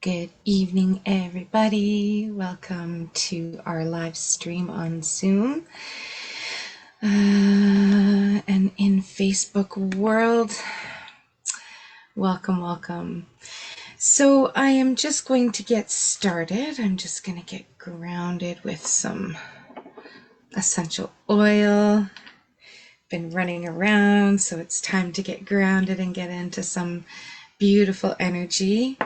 Good evening, everybody. Welcome to our live stream on Zoom and in Facebook world. Welcome, welcome. So I am just going to get started. I'm just going to get grounded with some essential oil. Been running around, so it's time to get grounded and get into some beautiful energy.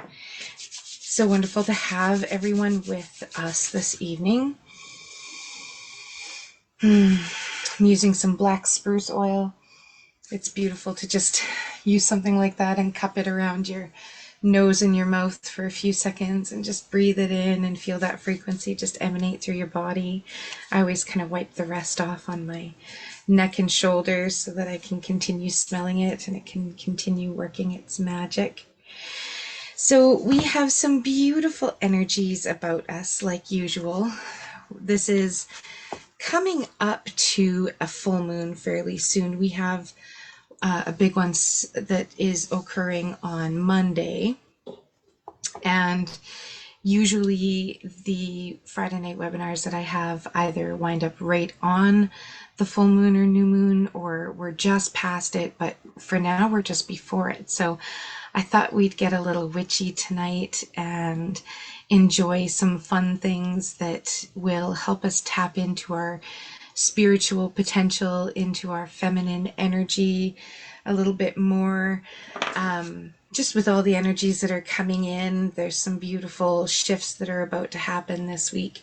So wonderful to have everyone with us this evening. I'm using some black spruce oil. It's beautiful to just use something like that and cup it around your nose and your mouth for a few seconds and just breathe it in and feel that frequency just emanate through your body. I always kind of wipe the rest off on my neck and shoulders so that I can continue smelling it and it can continue working its magic. So we have some beautiful energies about us like usual. This is coming up to a full moon fairly soon. We have a big one that is occurring on Monday. And usually the Friday night webinars that I have either wind up right on the full moon or new moon, or we're just past it, but for now we're just before it. So I thought we'd get a little witchy tonight and enjoy some fun things that will help us tap into our spiritual potential, into our feminine energy a little bit more. Just with all the energies that are coming in, there's some beautiful shifts that are about to happen this week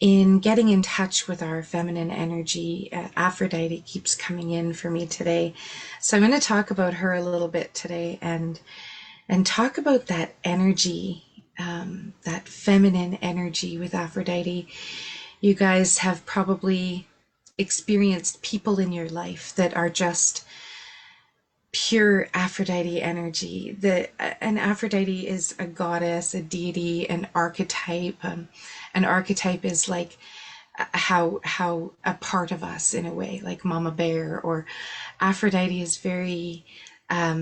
in getting in touch with our feminine energy. Aphrodite keeps coming in for me today. So I'm going to talk about her a little bit today and talk about that energy, that feminine energy with Aphrodite. You guys have probably experienced people in your life that are just pure Aphrodite energy. An Aphrodite is a goddess, a deity, an archetype. An archetype is like how a part of us in a way, like Mama Bear. Or Aphrodite is very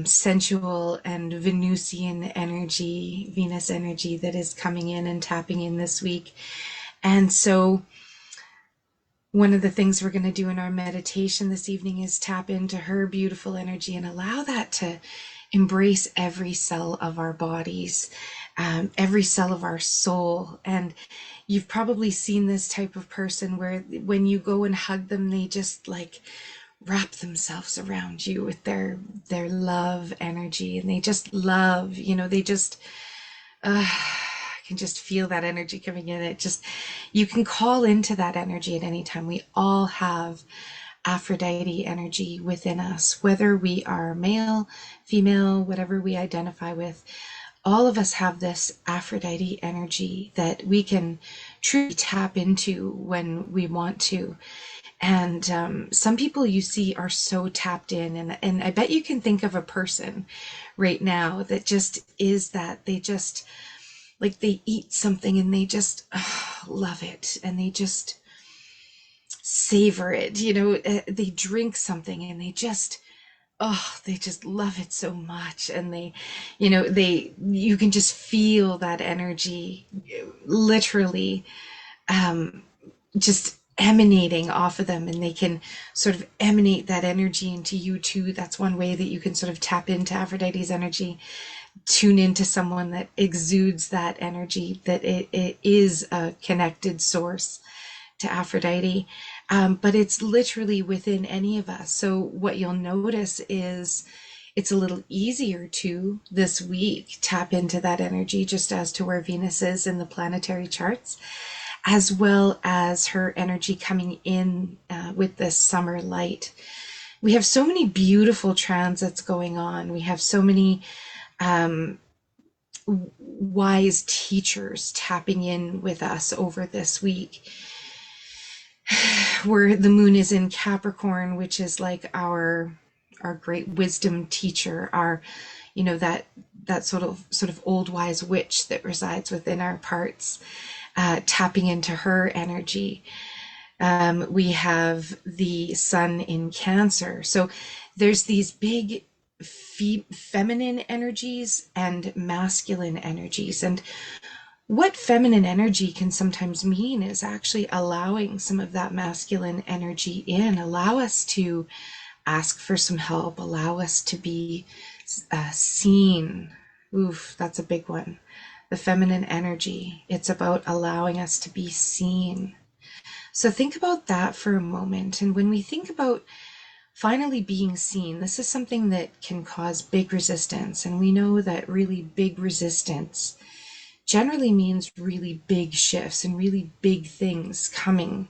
sensual and Venusian energy, Venus energy that is coming in and tapping in this week. And so one of the things we're going to do in our meditation this evening is tap into her beautiful energy and allow that to embrace every cell of our bodies, every cell of our soul. And you've probably seen this type of person where when you go and hug them, they just like wrap themselves around you with their love energy, and they just love, they just can just feel that energy coming in. It just, you can call into that energy at any time. We all have Aphrodite energy within us, whether we are male, female, whatever we identify with. All of us have this Aphrodite energy that we can truly tap into when we want to. And some people you see are so tapped in, and I bet you can think of a person right now that just is that. They just, like, they eat something and they just love it, and they just savor it. They drink something and they just love it so much, and you can just feel that energy literally just emanating off of them, and they can sort of emanate that energy into you too. That's one way that you can sort of tap into Aphrodite's energy. Tune into someone that exudes that energy, that it is a connected source to Aphrodite. But it's literally within any of us. So what you'll notice is it's a little easier to this week tap into that energy, just as to where Venus is in the planetary charts, as well as her energy coming in with this summer light. We have so many beautiful transits going on. We have so many wise teachers tapping in with us over this week, where the moon is in Capricorn, which is like our great wisdom teacher, our that sort of old wise witch that resides within our parts, tapping into her energy. We have the sun in Cancer. So there's these big feminine energies and masculine energies. And what feminine energy can sometimes mean is actually allowing some of that masculine energy in, allow us to ask for some help, allow us to be seen. Oof, that's a big one. The feminine energy, it's about allowing us to be seen. So think about that for a moment. And when we think about finally being seen, this is something that can cause big resistance. And we know that really big resistance generally means really big shifts and really big things coming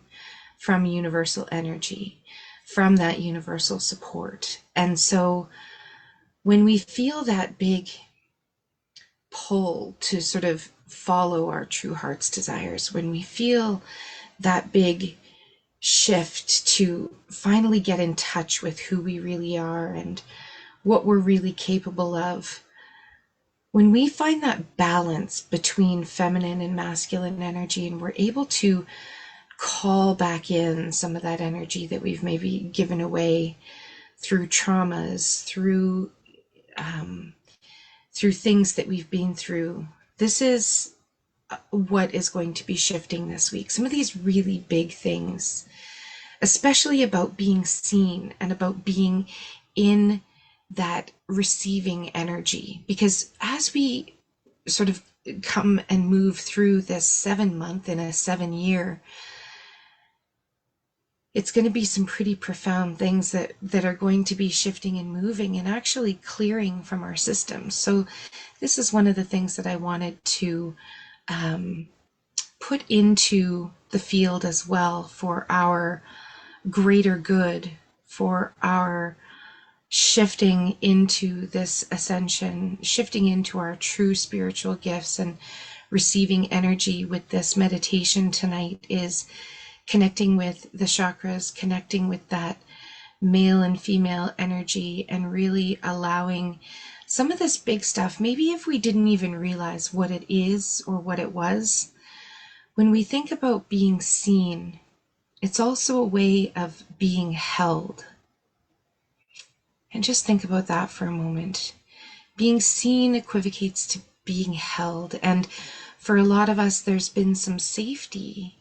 from universal energy, from that universal support. And so when we feel that big pull to sort of follow our true heart's desires, when we feel that big shift to finally get in touch with who we really are and what we're really capable of, when we find that balance between feminine and masculine energy and we're able to call back in some of that energy that we've maybe given away through traumas, through things that we've been through, this is what is going to be shifting this week. Some of these really big things, especially about being seen and about being in that receiving energy. Because as we sort of come and move through this 7 month and a 7 year, it's going to be some pretty profound things that are going to be shifting and moving and actually clearing from our systems. So this is one of the things that I wanted to put into the field as well for our greater good, for our shifting into this ascension, shifting into our true spiritual gifts and receiving energy with this meditation tonight, is connecting with the chakras, connecting with that male and female energy, and really allowing some of this big stuff, maybe if we didn't even realize what it is or what it was, when we think about being seen, it's also a way of being held. And just think about that for a moment. Being seen equivocates to being held. And for a lot of us, there's been some safety,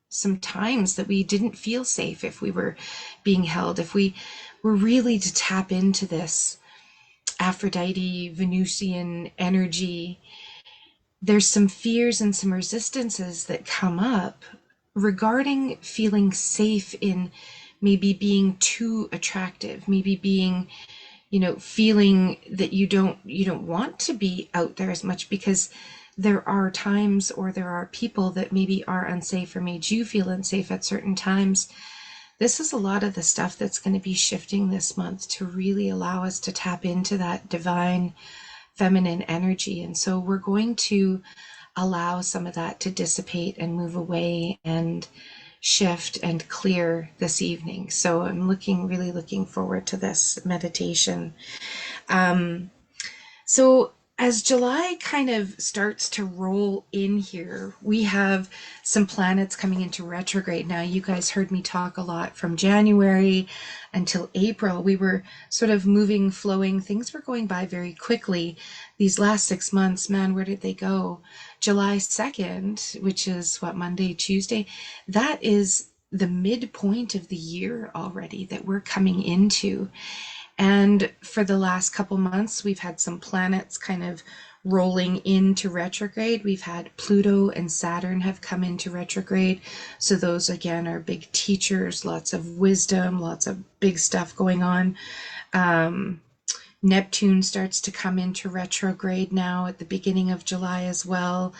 some times that we didn't feel safe if we were being held. If we were really to tap into this Aphrodite, Venusian energy, there's some fears and some resistances that come up regarding feeling safe in maybe being too attractive, maybe being, feeling that you don't want to be out there as much because there are times or there are people that maybe are unsafe or made you feel unsafe at certain times. This is a lot of the stuff that's going to be shifting this month to really allow us to tap into that divine feminine energy. And so we're going to allow some of that to dissipate and move away and shift and clear this evening. So I'm really looking forward to this meditation. So as July kind of starts to roll in here, we have some planets coming into retrograde. Now, you guys heard me talk a lot from January until April. We were sort of moving, flowing. Things were going by very quickly. These last 6 months, man, where did they go? July 2nd, which is Monday, Tuesday, that is the midpoint of the year already that we're coming into. And for the last couple months, we've had some planets kind of rolling into retrograde. We've had Pluto and Saturn have come into retrograde. So those, again, are big teachers, lots of wisdom, lots of big stuff going on. Neptune starts to come into retrograde now at the beginning of July as well.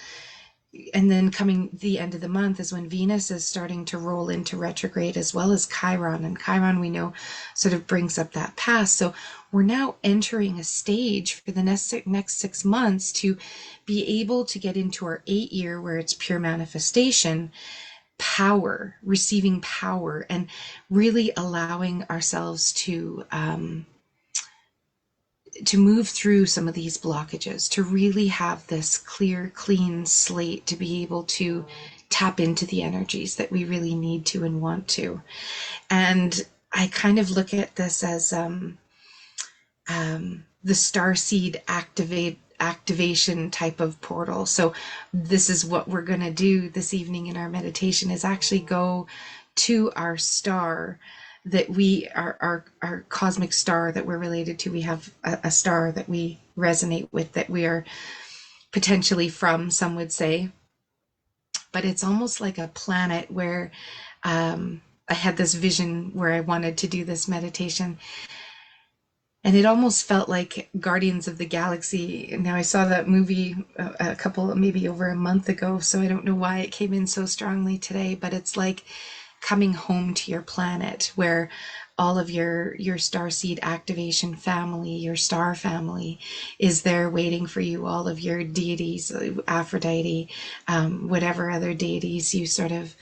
And then coming the end of the month is when Venus is starting to roll into retrograde, as well as Chiron. And Chiron, we know, sort of brings up that past. So we're now entering a stage for the next 6 months to be able to get into our 8 year where it's pure manifestation, power, receiving power, and really allowing ourselves to move through some of these blockages, to really have this clear, clean slate, to be able to tap into the energies that we really need to and want to. And I kind of look at this as the starseed activation type of portal. So this is what we're going to do this evening in our meditation, is actually go to our star that we our cosmic star that we're related to. We have a star that we resonate with, that we are potentially from, some would say, but it's almost like a planet where I had this vision where I wanted to do this meditation, and it almost felt like Guardians of the Galaxy. Now, I saw that movie a couple, maybe over a month ago, so I don't know why it came in so strongly today, but it's like coming home to your planet, where all of your starseed activation family, your star family, is there waiting for you. All of your deities, Aphrodite, whatever other deities you sort of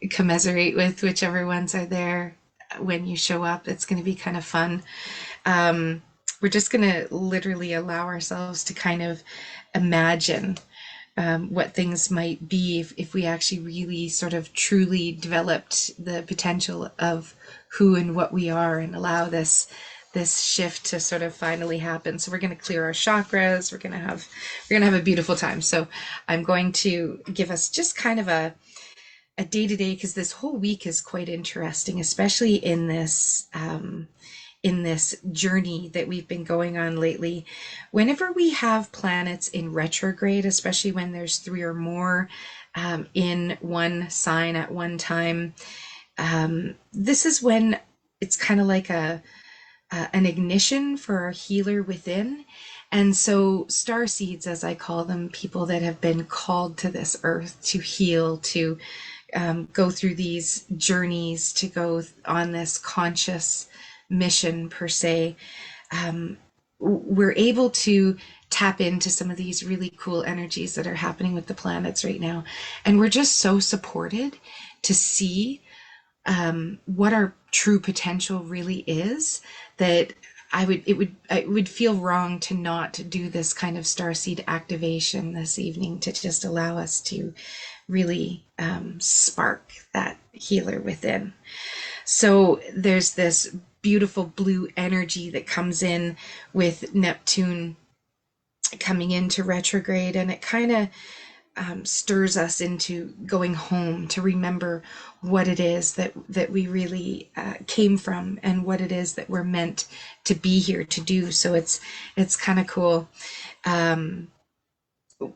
commiserate with, whichever ones are there when you show up. It's going to be kind of fun. We're just going to literally allow ourselves to kind of imagine what things might be if we actually really sort of truly developed the potential of who and what we are, and allow this shift to sort of finally happen. So we're going to clear our chakras. We're going to have a beautiful time. So I'm going to give us just kind of a day to day, because this whole week is quite interesting, especially in this journey that we've been going on lately. Whenever we have planets in retrograde, especially when there's three or more in one sign at one time, this is when it's kind of like an ignition for our healer within. And so star seeds, as I call them, people that have been called to this earth to heal, to go through these journeys, to go on this conscious mission per se, we're able to tap into some of these really cool energies that are happening with the planets right now. And we're just so supported to see what our true potential really is, that it would feel wrong to not do this kind of starseed activation this evening, to just allow us to really spark that healer within. So there's this beautiful blue energy that comes in with Neptune coming into retrograde, and it kind of stirs us into going home to remember what it is that we really came from, and what it is that we're meant to be here to do. So it's kind of cool.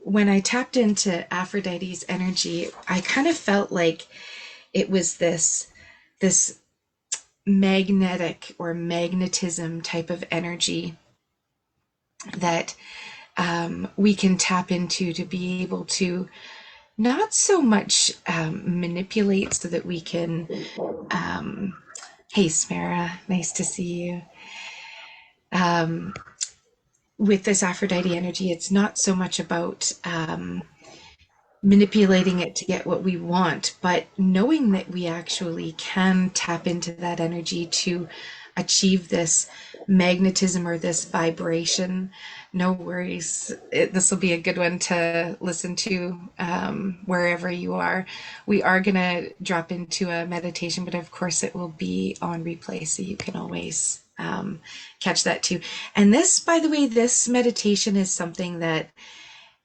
When I tapped into Aphrodite's energy, I kind of felt like it was this magnetic or magnetism type of energy that we can tap into, to be able to not so much manipulate, so that we can hey Smara, nice to see you. With this Aphrodite energy, it's not so much about manipulating it to get what we want, but knowing that we actually can tap into that energy to achieve this magnetism or this vibration. No worries. This will be a good one to listen to wherever you are. We are going to drop into a meditation, but of course it will be on replay, so you can always catch that too. And this, by the way, this meditation is something that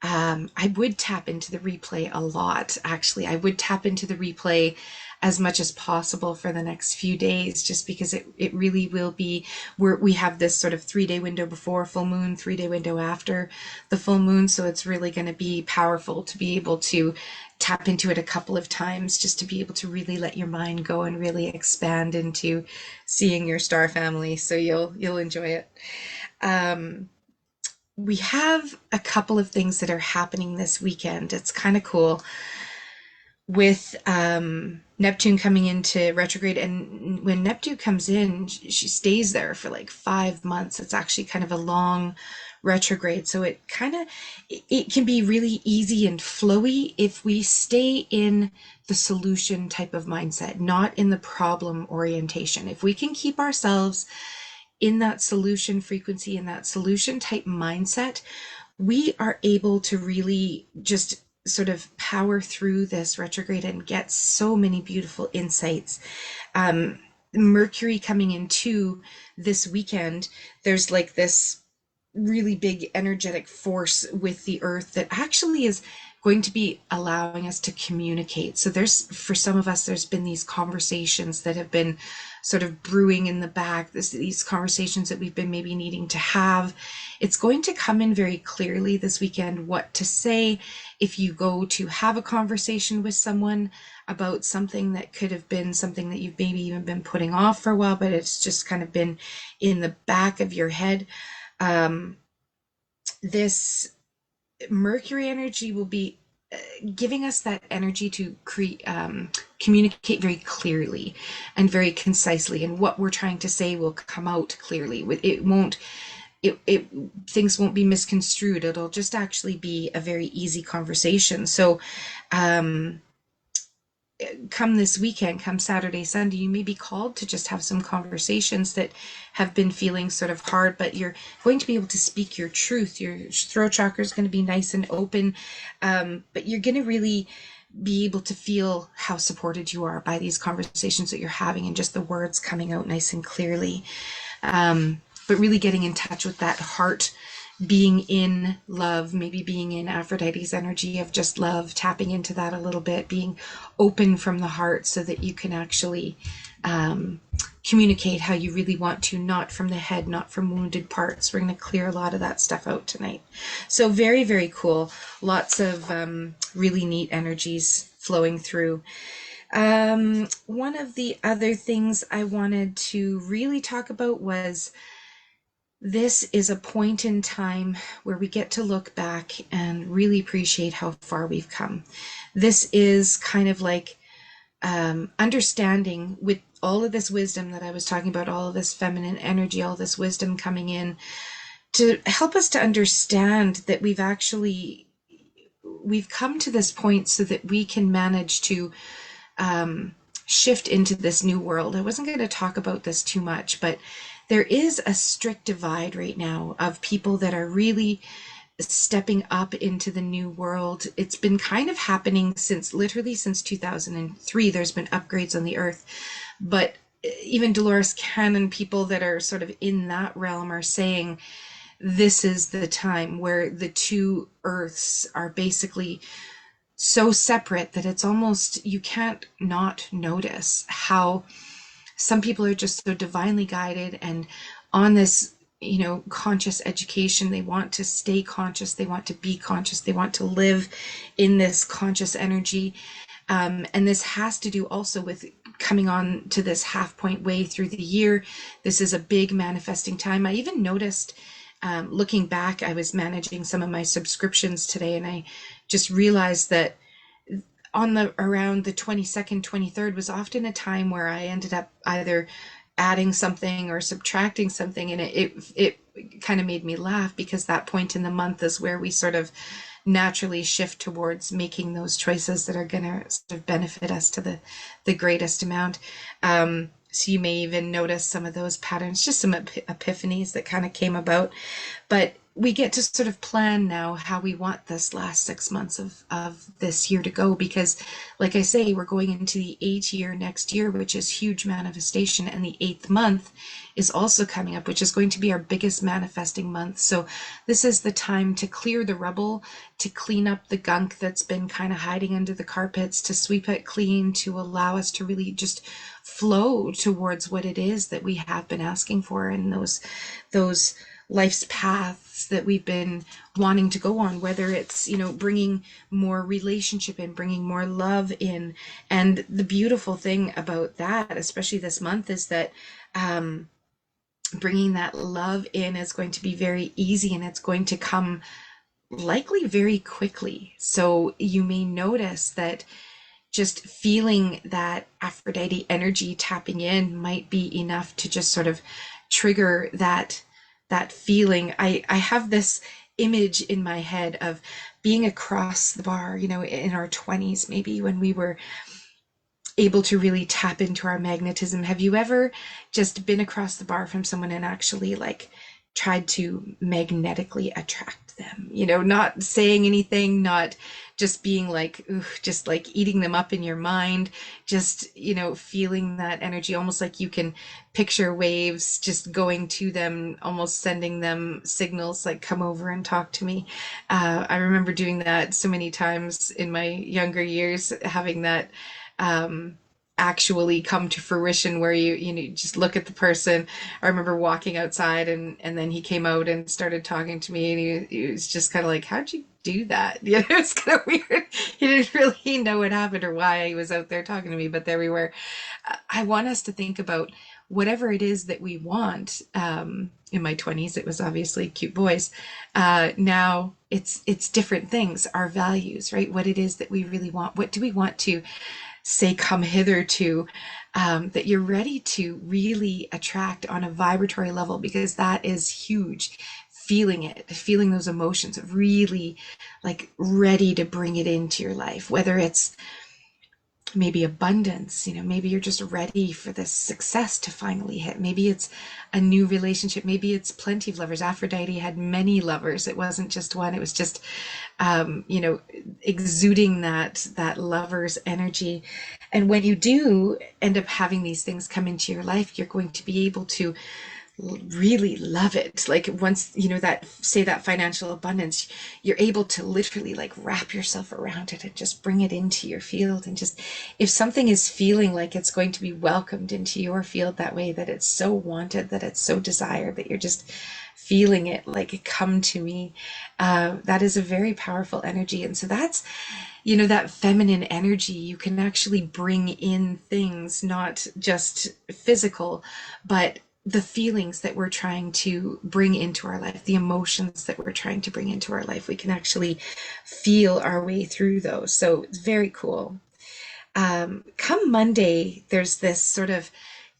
I would tap into the replay a lot, actually. I would tap into the replay as much as possible for the next few days, just because it really will be, we have this sort of 3-day window before full moon, 3-day window after the full moon. So it's really going to be powerful to be able to tap into it a couple of times, just to be able to really let your mind go and really expand into seeing your star family. So you'll enjoy it. We have a couple of things that are happening this weekend. It's kind of cool with Neptune coming into retrograde. And when Neptune comes in, she stays there for like 5 months. It's actually kind of a long retrograde. So it can be really easy and flowy if we stay in the solution type of mindset, not in the problem orientation. If we can keep ourselves in that solution frequency, in that solution type mindset, we are able to really just sort of power through this retrograde and get so many beautiful insights. Mercury coming in too this weekend, there's like this really big energetic force with the earth that actually is going to be allowing us to communicate. So there's, for some of us, there's been these conversations that have been sort of brewing in the back, these conversations that we've been maybe needing to have. It's going to come in very clearly this weekend what to say if you go to have a conversation with someone about something that could have been something that you've maybe even been putting off for a while, but it's just kind of been in the back of your head. This Mercury energy will be giving us that energy to communicate very clearly and very concisely, and what we're trying to say will come out clearly. It won't, it things won't be misconstrued. It'll just actually be a very easy conversation. So come this weekend, come Saturday, Sunday, you may be called to just have some conversations that have been feeling sort of hard, but you're going to be able to speak your truth. Your throat chakra is going to be nice and open, but you're going to really be able to feel how supported you are by these conversations that you're having and just the words coming out nice and clearly. But really getting in touch with that heart, being in love, maybe being in Aphrodite's energy of just love, tapping into that a little bit, being open from the heart so that you can actually communicate how you really want to, not from the head, not from wounded parts. We're going to clear a lot of that stuff out tonight. So very, very cool. Lots of really neat energies flowing through. One of the other things I wanted to really talk about was, this is a point in time where we get to look back and really appreciate how far we've come. This is kind of like understanding, with all of this wisdom that I was talking about, all of this feminine energy, all this wisdom coming in to help us to understand that we've come to this point so that we can manage to shift into this new world. I wasn't going to talk about this too much, but there is a strict divide right now of people that are really stepping up into the new world. It's been kind of happening literally since 2003. There's been upgrades on the earth, but even Dolores Cannon, people that are sort of in that realm, are saying this is the time where the two earths are basically so separate that it's almost, you can't not notice how some people are just so divinely guided and on this, conscious education. They want to stay conscious. They want to be conscious. They want to live in this conscious energy. And this has to do also with coming on to this half point way through the year. This is a big manifesting time. I even noticed, looking back, I was managing some of my subscriptions today, and I just realized that around the 22nd, 23rd was often a time where I ended up either adding something or subtracting something, and it kind of made me laugh, because that point in the month is where we sort of naturally shift towards making those choices that are going to sort of benefit us to the greatest amount. So you may even notice some of those patterns, just some epiphanies that kind of came about. But we get to sort of plan now how we want this last 6 months of this year to go, because like I say, we're going into the 8th year next year, which is huge manifestation, and the 8th month is also coming up, which is going to be our biggest manifesting month. So this is the time to clear the rubble, to clean up the gunk that's been kind of hiding under the carpets, to sweep it clean, to allow us to really just flow towards what it is that we have been asking for, and those life's paths that we've been wanting to go on, whether it's, bringing more relationship in, bringing more love in. And the beautiful thing about that, especially this month, is that bringing that love in is going to be very easy, and it's going to come likely very quickly. So you may notice that just feeling that Aphrodite energy tapping in might be enough to just sort of trigger that feeling. I have this image in my head of being across the bar, in our 20s, maybe, when we were able to really tap into our magnetism. Have you ever just been across the bar from someone and actually tried to magnetically attract them, not saying anything, not just being like, ooh, just like eating them up in your mind, just, feeling that energy, almost like you can picture waves just going to them, almost sending them signals like, come over and talk to me. I remember doing that so many times in my younger years, having that actually come to fruition where you just look at the person. I remember walking outside and then he came out and started talking to me, and he was just kind of like, how'd you do that? It's kind of weird. He didn't really know what happened or why he was out there talking to me, but there we were. I want us to think about whatever it is that we want. In my 20s, it was obviously cute boys. Now it's different things, our values, right? What it is that we really want. What do we want to say come hither to, that you're ready to really attract on a vibratory level, because that is huge. Feeling it, feeling those emotions, really like ready to bring it into your life, whether it's maybe abundance, maybe you're just ready for this success to finally hit. Maybe it's a new relationship. Maybe it's plenty of lovers. Aphrodite had many lovers. It wasn't just one. It was just, exuding that lover's energy. And when you do end up having these things come into your life, you're going to be able to really love it. Like once that, say, that financial abundance, you're able to literally like wrap yourself around it and just bring it into your field. And just, if something is feeling like it's going to be welcomed into your field that way, that it's so wanted, that it's so desired, that you're just feeling it like come to me, that is a very powerful energy. And so that's, that feminine energy. You can actually bring in things, not just physical, but the feelings that we're trying to bring into our life, the emotions that we're trying to bring into our life. We can actually feel our way through those. So it's very cool. Come Monday, there's this sort of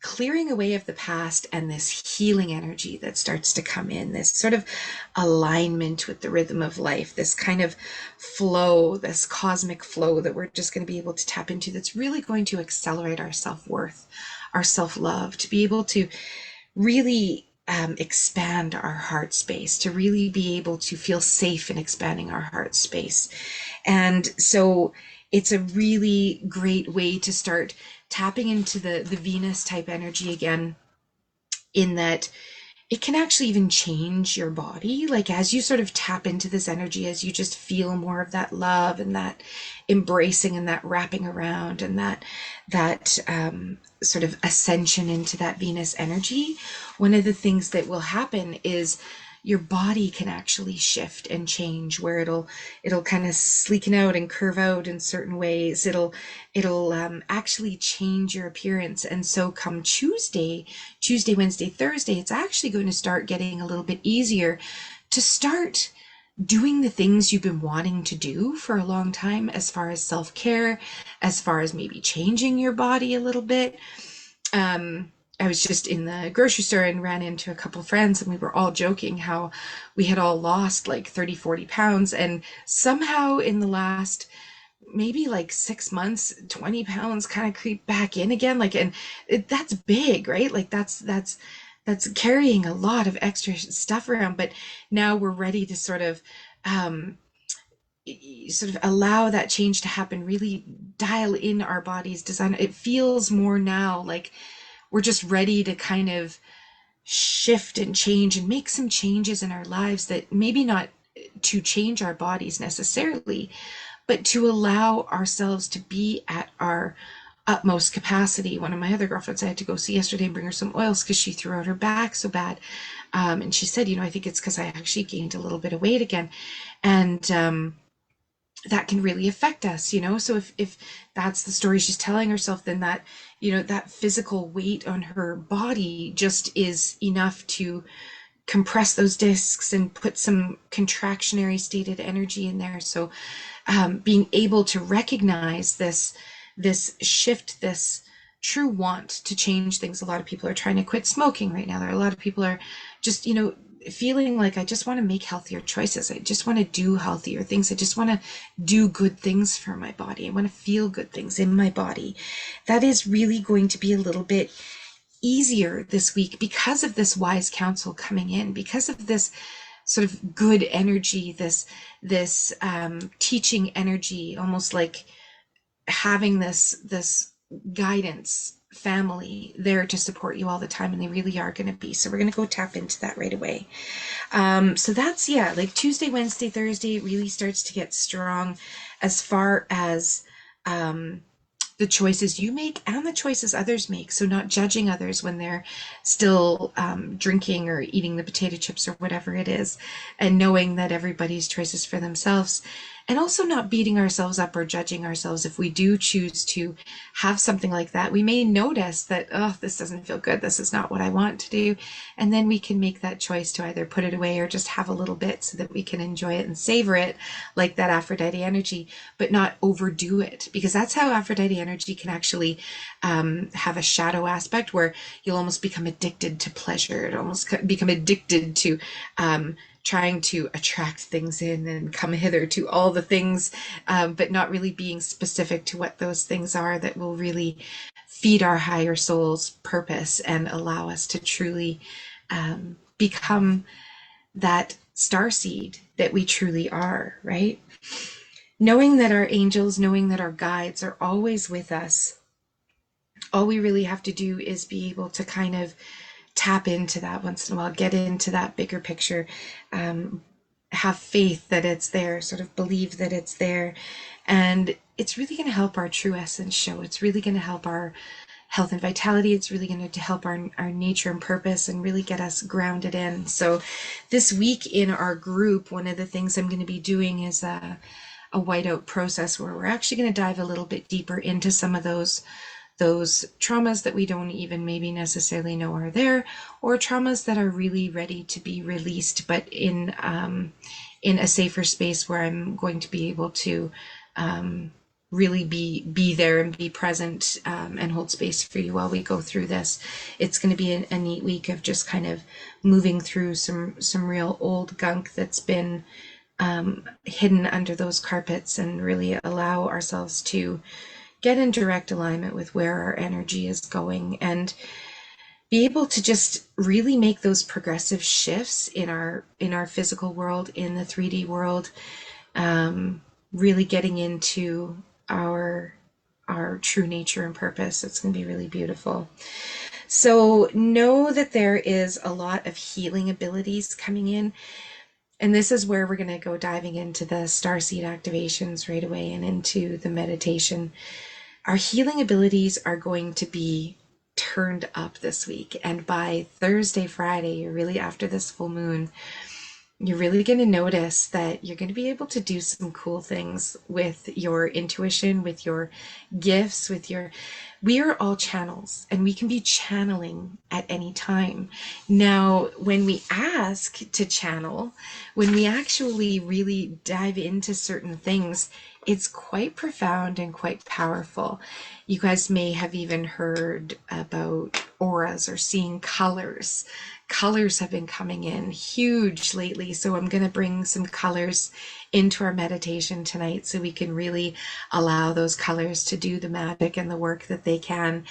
clearing away of the past and this healing energy that starts to come in, this sort of alignment with the rhythm of life, this kind of flow, this cosmic flow that we're just going to be able to tap into, that's really going to accelerate our self-worth, our self-love, to be able to really expand our heart space, to really be able to feel safe in expanding our heart space. And so it's a really great way to start tapping into the Venus type energy again, in that it can actually even change your body. Like as you sort of tap into this energy, as you just feel more of that love and that embracing and that wrapping around and that sort of ascension into that Venus energy, one of the things that will happen is your body can actually shift and change, where it'll kind of sleeken out and curve out in certain ways. It'll actually change your appearance. And so come Tuesday, Wednesday, Thursday, it's actually going to start getting a little bit easier to start doing the things you've been wanting to do for a long time, as far as self-care, as far as maybe changing your body a little bit. I was just in the grocery store and ran into a couple friends, and we were all joking how we had all lost like 30-40 pounds, and somehow in the last maybe like 6 months 20 pounds kind of creep back in again, like, and that's big, right? Like that's carrying a lot of extra stuff around. But now we're ready to sort of allow that change to happen, really dial in our body's design. It feels more now like we're just ready to kind of shift and change and make some changes in our lives, that maybe not to change our bodies necessarily, but to allow ourselves to be at our utmost capacity. One of my other girlfriends I had to go see yesterday and bring her some oils because she threw out her back so bad. And she said, I think it's because I actually gained a little bit of weight again. And that can really affect us, so if that's the story she's telling herself, then that, that physical weight on her body just is enough to compress those discs and put some contractionary stated energy in there. So being able to recognize this shift, this true want to change things. A lot of people are trying to quit smoking right now. There are a lot of people are just, feeling like, I just want to make healthier choices. I just want to do healthier things. I just want to do good things for my body. I want to feel good things in my body. That is really going to be a little bit easier this week because of this wise counsel coming in, because of this sort of good energy, this teaching energy, almost like having this guidance family there to support you all the time, and they really are going to be. So we're going to go tap into that right away. So that's, yeah, like Tuesday, Wednesday, Thursday, it really starts to get strong as far as the choices you make and the choices others make. So not judging others when they're still drinking or eating the potato chips or whatever it is, and knowing that everybody's choices for themselves. And also not beating ourselves up or judging ourselves if we do choose to have something like that. We may notice that, oh, this doesn't feel good. This is not what I want to do. And then we can make that choice to either put it away or just have a little bit so that we can enjoy it and savor it, like that Aphrodite energy, but not overdo it. Because that's how Aphrodite energy can actually have a shadow aspect where you'll almost become addicted to pleasure. It almost become addicted to trying to attract things in and come hither to all the things, but not really being specific to what those things are that will really feed our higher soul's purpose and allow us to truly become that star seed that we truly are, right? Knowing that our angels, knowing that our guides are always with us, all we really have to do is be able to kind of tap into that once in a while, get into that bigger picture, have faith that it's there, sort of believe that it's there. And it's really going to help our true essence show. It's really going to help our health and vitality. It's really going to help our nature and purpose and really get us grounded in. So this week in our group, one of the things I'm going to be doing is a whiteout process where we're actually going to dive a little bit deeper into some of those traumas that we don't even maybe necessarily know are there, or traumas that are really ready to be released, but in a safer space where I'm going to be able to really be there and be present and hold space for you while we go through this. It's going to be a neat week of just kind of moving through some real old gunk that's been hidden under those carpets, and really allow ourselves to get in direct alignment with where our energy is going, and be able to just really make those progressive shifts in our physical world, in the 3D world, really getting into our true nature and purpose. It's going to be really beautiful. So know that there is a lot of healing abilities coming in. And this is where we're going to go diving into the starseed activations right away and into the meditation. Our healing abilities are going to be turned up this week. And by Thursday, Friday, you're really after this full moon, you're really going to notice that you're going to be able to do some cool things with your intuition, with your gifts, we are all channels, and we can be channeling at any time. Now, when we ask to channel, when we actually really dive into certain things, it's quite profound and quite powerful. You guys may have even heard about auras or seeing colors. Colors have been coming in huge lately, so I'm going to bring some colors into our meditation tonight so we can really allow those colors to do the magic and the work that they can,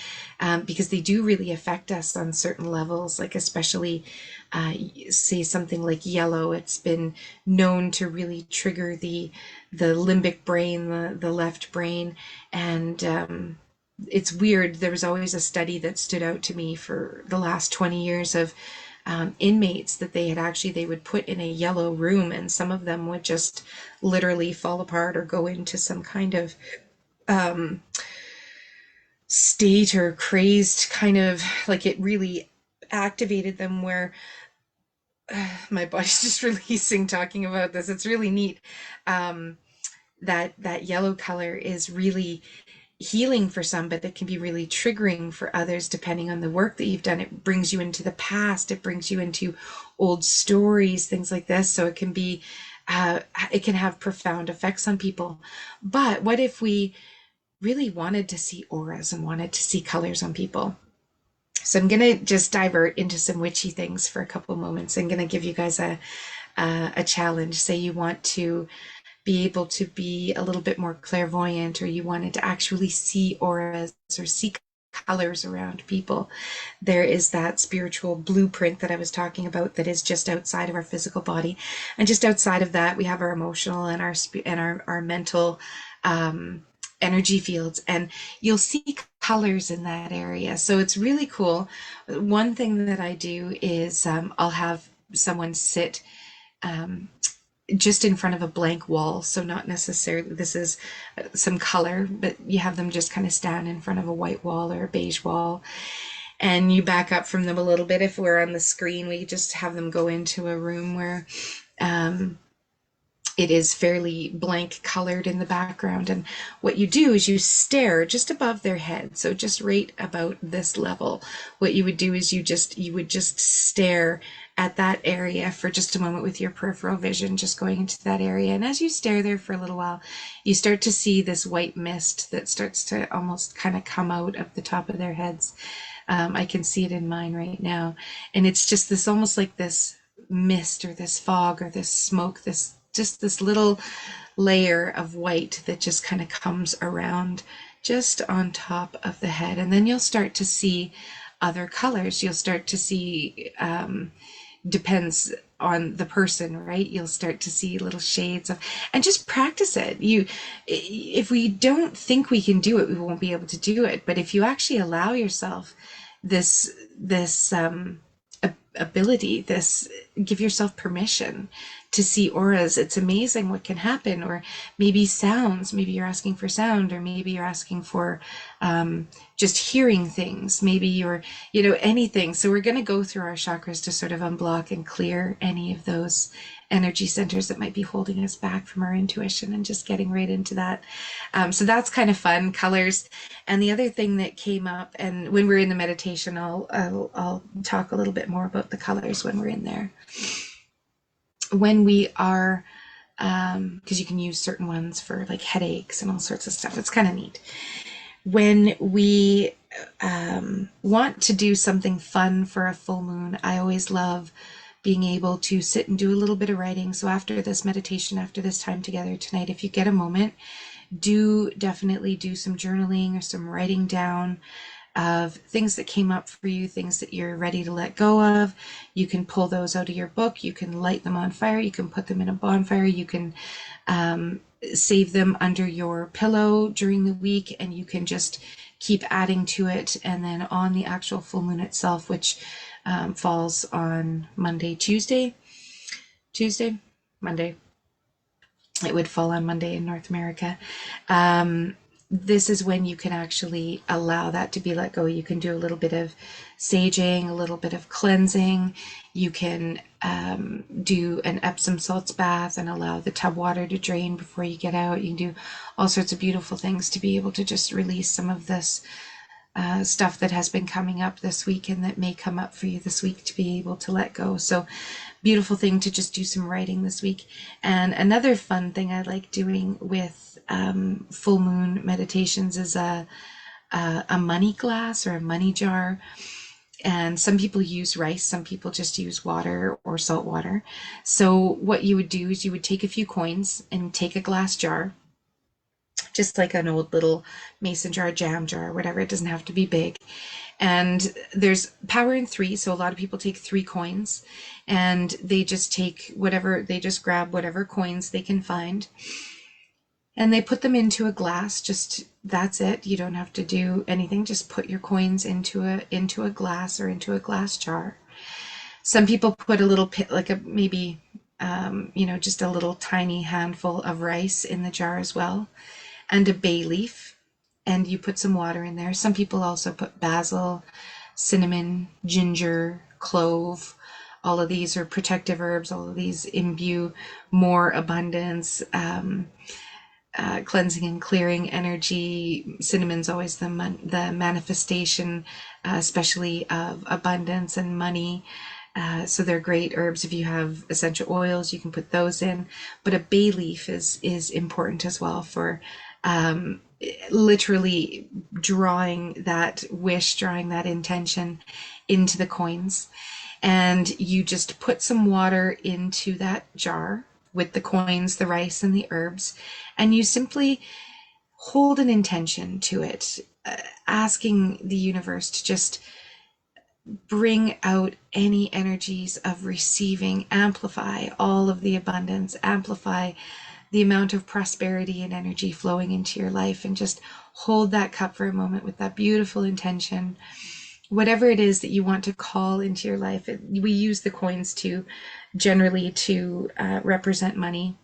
because they do really affect us on certain levels, like especially say something like yellow. It's been known to really trigger the limbic brain, the left brain, and it's weird. There was always a study that stood out to me for the last 20 years of inmates that they would put in a yellow room, and some of them would just literally fall apart or go into some kind of state or crazed kind of, like, it really activated them, where my body's just releasing talking about this. It's really neat. That yellow color is really healing for some, but that can be really triggering for others depending on the work that you've done. It brings you into the past, it brings you into old stories, things like this. So it can be it can have profound effects on people. But what if we really wanted to see auras and wanted to see colors on people? So I'm gonna just divert into some witchy things for a couple of moments. I'm gonna give you guys a challenge. Say you want to be able to be a little bit more clairvoyant, or you wanted to actually see auras or see colors around people. There is that spiritual blueprint that I was talking about that is just outside of our physical body, and just outside of that we have our emotional and our mental energy fields, and you'll see colors in that area. So it's really cool. One thing that I do is I'll have someone sit um, just in front of a blank wall. So not necessarily this is some color, but you have them just kind of stand in front of a white wall or a beige wall, and you back up from them a little bit. If we're on the screen, we just have them go into a room where um, it is fairly blank colored in the background. And what you do is you stare just above their head. So just right about this level. What you would do is you would just stare at that area for just a moment with your peripheral vision, just going into that area. And as you stare there for a little while, you start to see this white mist that starts to almost kind of come out of the top of their heads. I can see it in mine right now. And it's just this almost like this mist or this fog or this smoke, this little layer of white that just kind of comes around just on top of the head. And then you'll start to see other colors. You'll start to see, depends on the person, right? You'll start to see little shades of, and just practice it. If we don't think we can do it, we won't be able to do it. But if you actually allow yourself this ability, give yourself permission to see auras. It's amazing what can happen. Or maybe sounds, maybe you're asking for sound, or maybe you're asking for just hearing things, maybe you're, anything. So we're going to go through our chakras to sort of unblock and clear any of those energy centers that might be holding us back from our intuition, and just getting right into that. So that's kind of fun, colors. And the other thing that came up, and when we're in the meditation, I'll talk a little bit more about the colors when we're in there. When we are, because you can use certain ones for like headaches and all sorts of stuff. It's kind of neat. When we want to do something fun for a full moon, I always love being able to sit and do a little bit of writing. So after this meditation, after this time together tonight, if you get a moment, definitely do some journaling or some writing down of things that came up for you, things that you're ready to let go of. You can pull those out of your book. You can light them on fire. You can put them in a bonfire. You can save them under your pillow during the week, and you can just keep adding to it. And then on the actual full moon itself, which falls on Monday, Monday. It would fall on Monday in North America. This is when you can actually allow that to be let go. You can do a little bit of saging, a little bit of cleansing. You can do an Epsom salts bath and allow the tub water to drain before you get out. You can do all sorts of beautiful things to be able to just release some of this stuff that has been coming up this week and that may come up for you this week, to be able to let go. So beautiful thing to just do some writing this week. And another fun thing I like doing with full moon meditations is a money glass or a money jar. And some people use rice, some people just use water or salt water. So what you would do is you would take a few coins and take a glass jar, just like an old little mason jar, jam jar, whatever. It doesn't have to be big. And there's power in three. So a lot of people take 3 coins, and they just grab whatever coins they can find, and they put them into a glass. That's it. You don't have to do anything. Just put your coins into a glass or into a glass jar. Some people put a little just a little tiny handful of rice in the jar as well, and a bay leaf, and you put some water in there. Some people also put basil, cinnamon, ginger, clove. All of these are protective herbs. All of these imbue more abundance, cleansing and clearing energy. Cinnamon's always the manifestation, especially of abundance and money. So they're great herbs. If you have essential oils, you can put those in. But a bay leaf is important as well for literally drawing that wish, drawing that intention into the coins. And you just put some water into that jar with the coins, the rice, and the herbs, and you simply hold an intention to it. asking the universe to just bring out any energies of receiving, amplify all of the abundance, amplify the amount of prosperity and energy flowing into your life, and just hold that cup for a moment with that beautiful intention. Whatever it is that you want to call into your life, we use the coins to generally to represent money.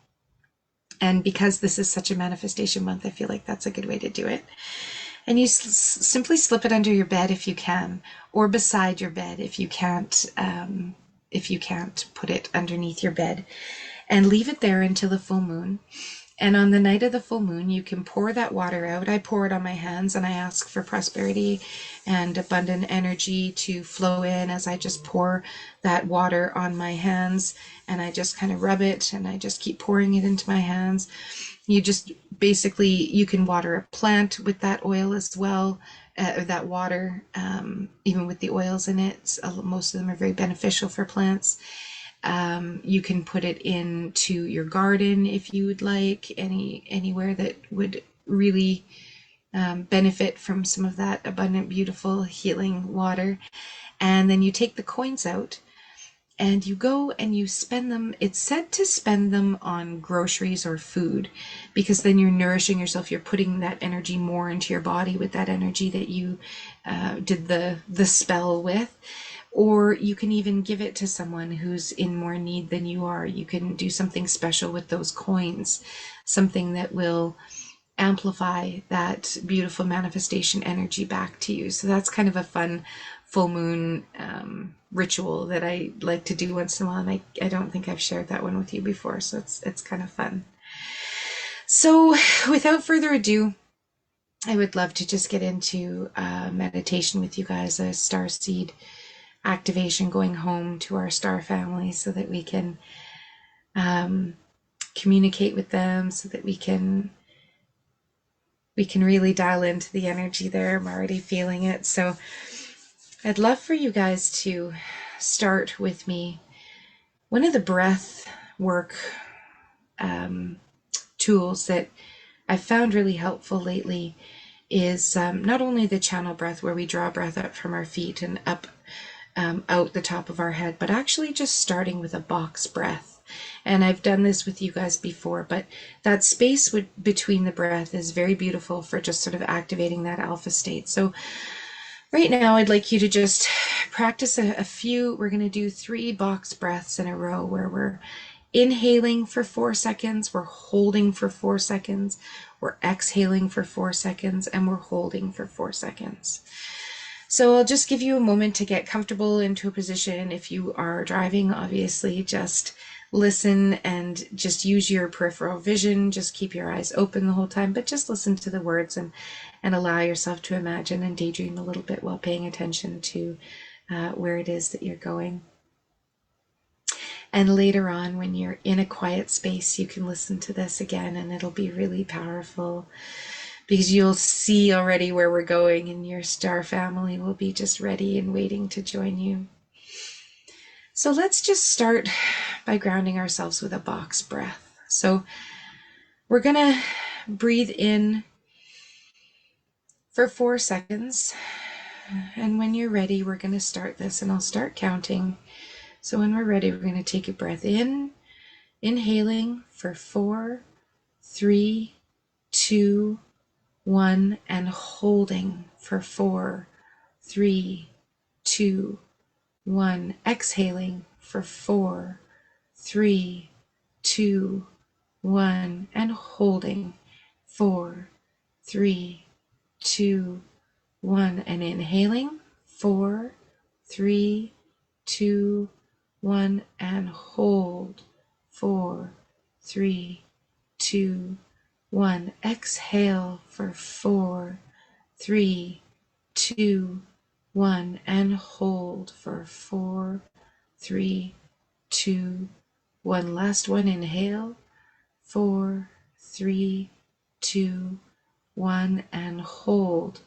And because this is such a manifestation month, I feel like that's a good way to do it. And you simply slip it under your bed if you can, or beside your bed if you can't put it underneath your bed, and leave it there until the full moon. And on the night of the full moon, you can pour that water out. I pour it on my hands, and I ask for prosperity and abundant energy to flow in as I just pour that water on my hands. And I just kind of rub it, and I just keep pouring it into my hands. You just basically, you can water a plant with that oil as well, that water, even with the oils in it. Most of them are very beneficial for plants. You can put it into your garden if you would like, anywhere that would really benefit from some of that abundant, beautiful, healing water. And then you take the coins out and you go and you spend them. It's said to spend them on groceries or food, because then you're nourishing yourself. You're putting that energy more into your body with that energy that you did the spell with. Or you can even give it to someone who's in more need than you are. You can do something special with those coins, something that will amplify that beautiful manifestation energy back to you. So that's kind of a fun full moon ritual that I like to do once in a while. And I don't think I've shared that one with you before, so it's kind of fun. So without further ado, I would love to just get into meditation with you guys, a star seed activation, going home to our star family so that we can communicate with them, so that we can really dial into the energy there. I'm already feeling it. So I'd love for you guys to start with me. One of the breath work tools that I've found really helpful lately is not only the channel breath, where we draw breath up from our feet and up out the top of our head, but actually just starting with a box breath. And I've done this with you guys before, but that space between the breath is very beautiful for just sort of activating that alpha state. So right now, I'd like you to just practice a few. We're going to do 3 box breaths in a row, where we're inhaling for 4 seconds, we're holding for 4 seconds, we're exhaling for 4 seconds, and we're holding for 4 seconds. So I'll just give you a moment to get comfortable into a position. If you are driving, obviously just listen and just use your peripheral vision. Just keep your eyes open the whole time, but just listen to the words and allow yourself to imagine and daydream a little bit while paying attention to where it is that you're going. And later on, when you're in a quiet space, you can listen to this again, and it'll be really powerful, because you'll see already where we're going, and your star family will be just ready and waiting to join you. So let's just start by grounding ourselves with a box breath. So we're going to breathe in for 4 seconds. And when you're ready, we're going to start this, and I'll start counting. So when we're ready, we're going to take a breath in, inhaling for 4, 3, 2, 1, and holding for 4, 3, 2, 1. Exhaling for 4, 3, 2, 1, and holding 4, 3, 2, 1, and inhaling 4, 3, 2, 1, and hold 4, 3, 2, 1. Exhale for 4, 3, 2, 1, and hold for 4, 3, 2, 1. Last one. Inhale 4, 3, 2, 1, and hold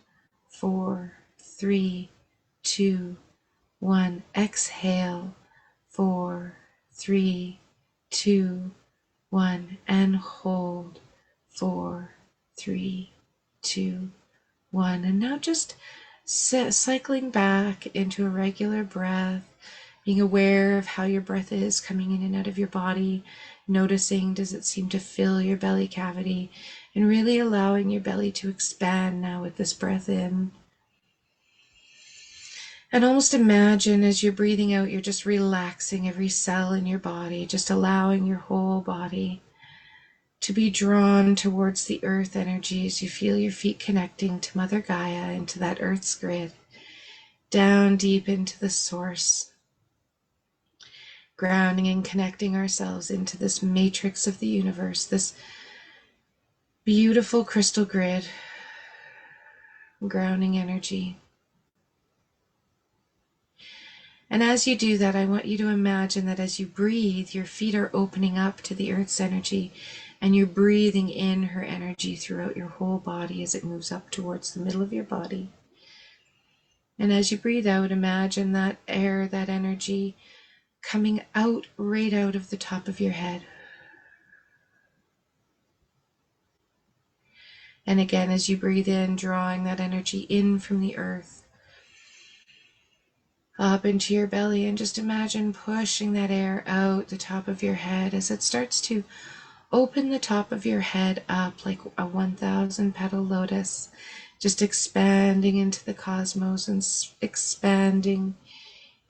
4, 3, 2, 1. Exhale 4, 3, 2, 1, and hold 4, 3, 2, 1. And now just cycling back into a regular breath, being aware of how your breath is coming in and out of your body, noticing, does it seem to fill your belly cavity, and really allowing your belly to expand now with this breath in. And almost imagine as you're breathing out, you're just relaxing every cell in your body, just allowing your whole body to be drawn towards the earth energy as you feel your feet connecting to Mother Gaia, into that earth's grid, down deep into the source, grounding and connecting ourselves into this matrix of the universe, this beautiful crystal grid, grounding energy. And as you do that, I want you to imagine that as you breathe, your feet are opening up to the earth's energy, and you're breathing in her energy throughout your whole body as it moves up towards the middle of your body. And as you breathe out, imagine that air, that energy coming out, right out of the top of your head. And again, as you breathe in, drawing that energy in from the earth, up into your belly, and just imagine pushing that air out the top of your head as it starts to open the top of your head up like a 1,000 petal lotus, just expanding into the cosmos and expanding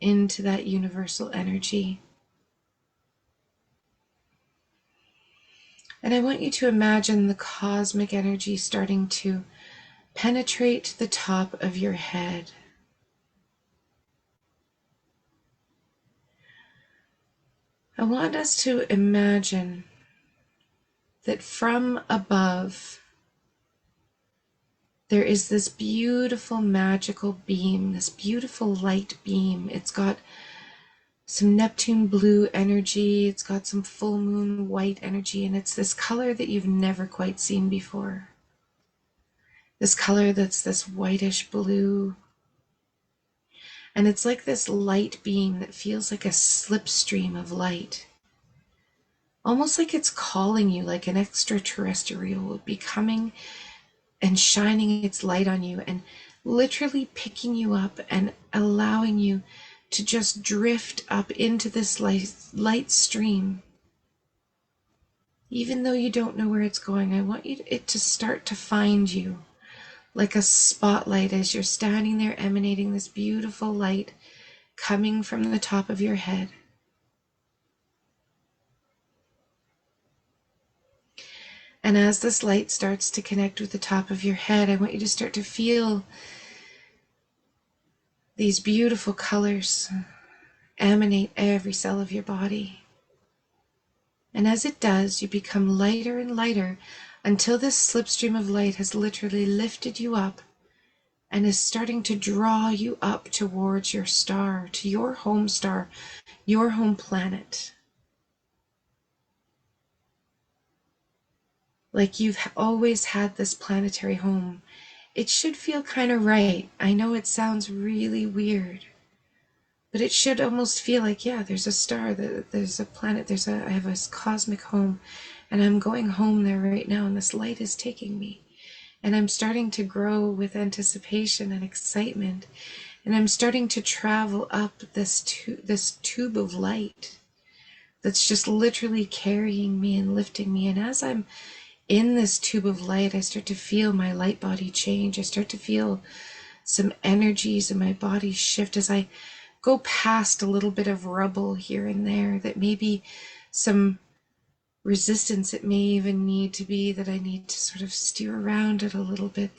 into that universal energy. And I want you to imagine the cosmic energy starting to penetrate the top of your head. I want us to imagine that from above, there is this beautiful magical beam, this beautiful light beam. It's got some Neptune blue energy, it's got some full moon white energy, and it's this color that you've never quite seen before. This color that's this whitish blue. And it's like this light beam that feels like a slipstream of light. Almost like it's calling you, like an extraterrestrial would be coming and shining its light on you and literally picking you up and allowing you to just drift up into this light stream. Even though you don't know where it's going, I want it to start to find you like a spotlight as you're standing there emanating this beautiful light coming from the top of your head. And as this light starts to connect with the top of your head, I want you to start to feel these beautiful colors emanate every cell of your body. And as it does, you become lighter and lighter until this slipstream of light has literally lifted you up and is starting to draw you up towards your star, to your home star, your home planet. Like you've always had this planetary home. It should feel kind of right. I know it sounds really weird, but it should almost feel like, yeah, there's a star, there's a planet, I have a cosmic home, and I'm going home there right now, and this light is taking me. And I'm starting to grow with anticipation and excitement, and I'm starting to travel up this tube of light that's just literally carrying me and lifting me. And as I'm in this tube of light, I start to feel my light body change. I start to feel some energies in my body shift as I go past a little bit of rubble here and there, that maybe some resistance it may even need to be, that I need to sort of steer around it a little bit.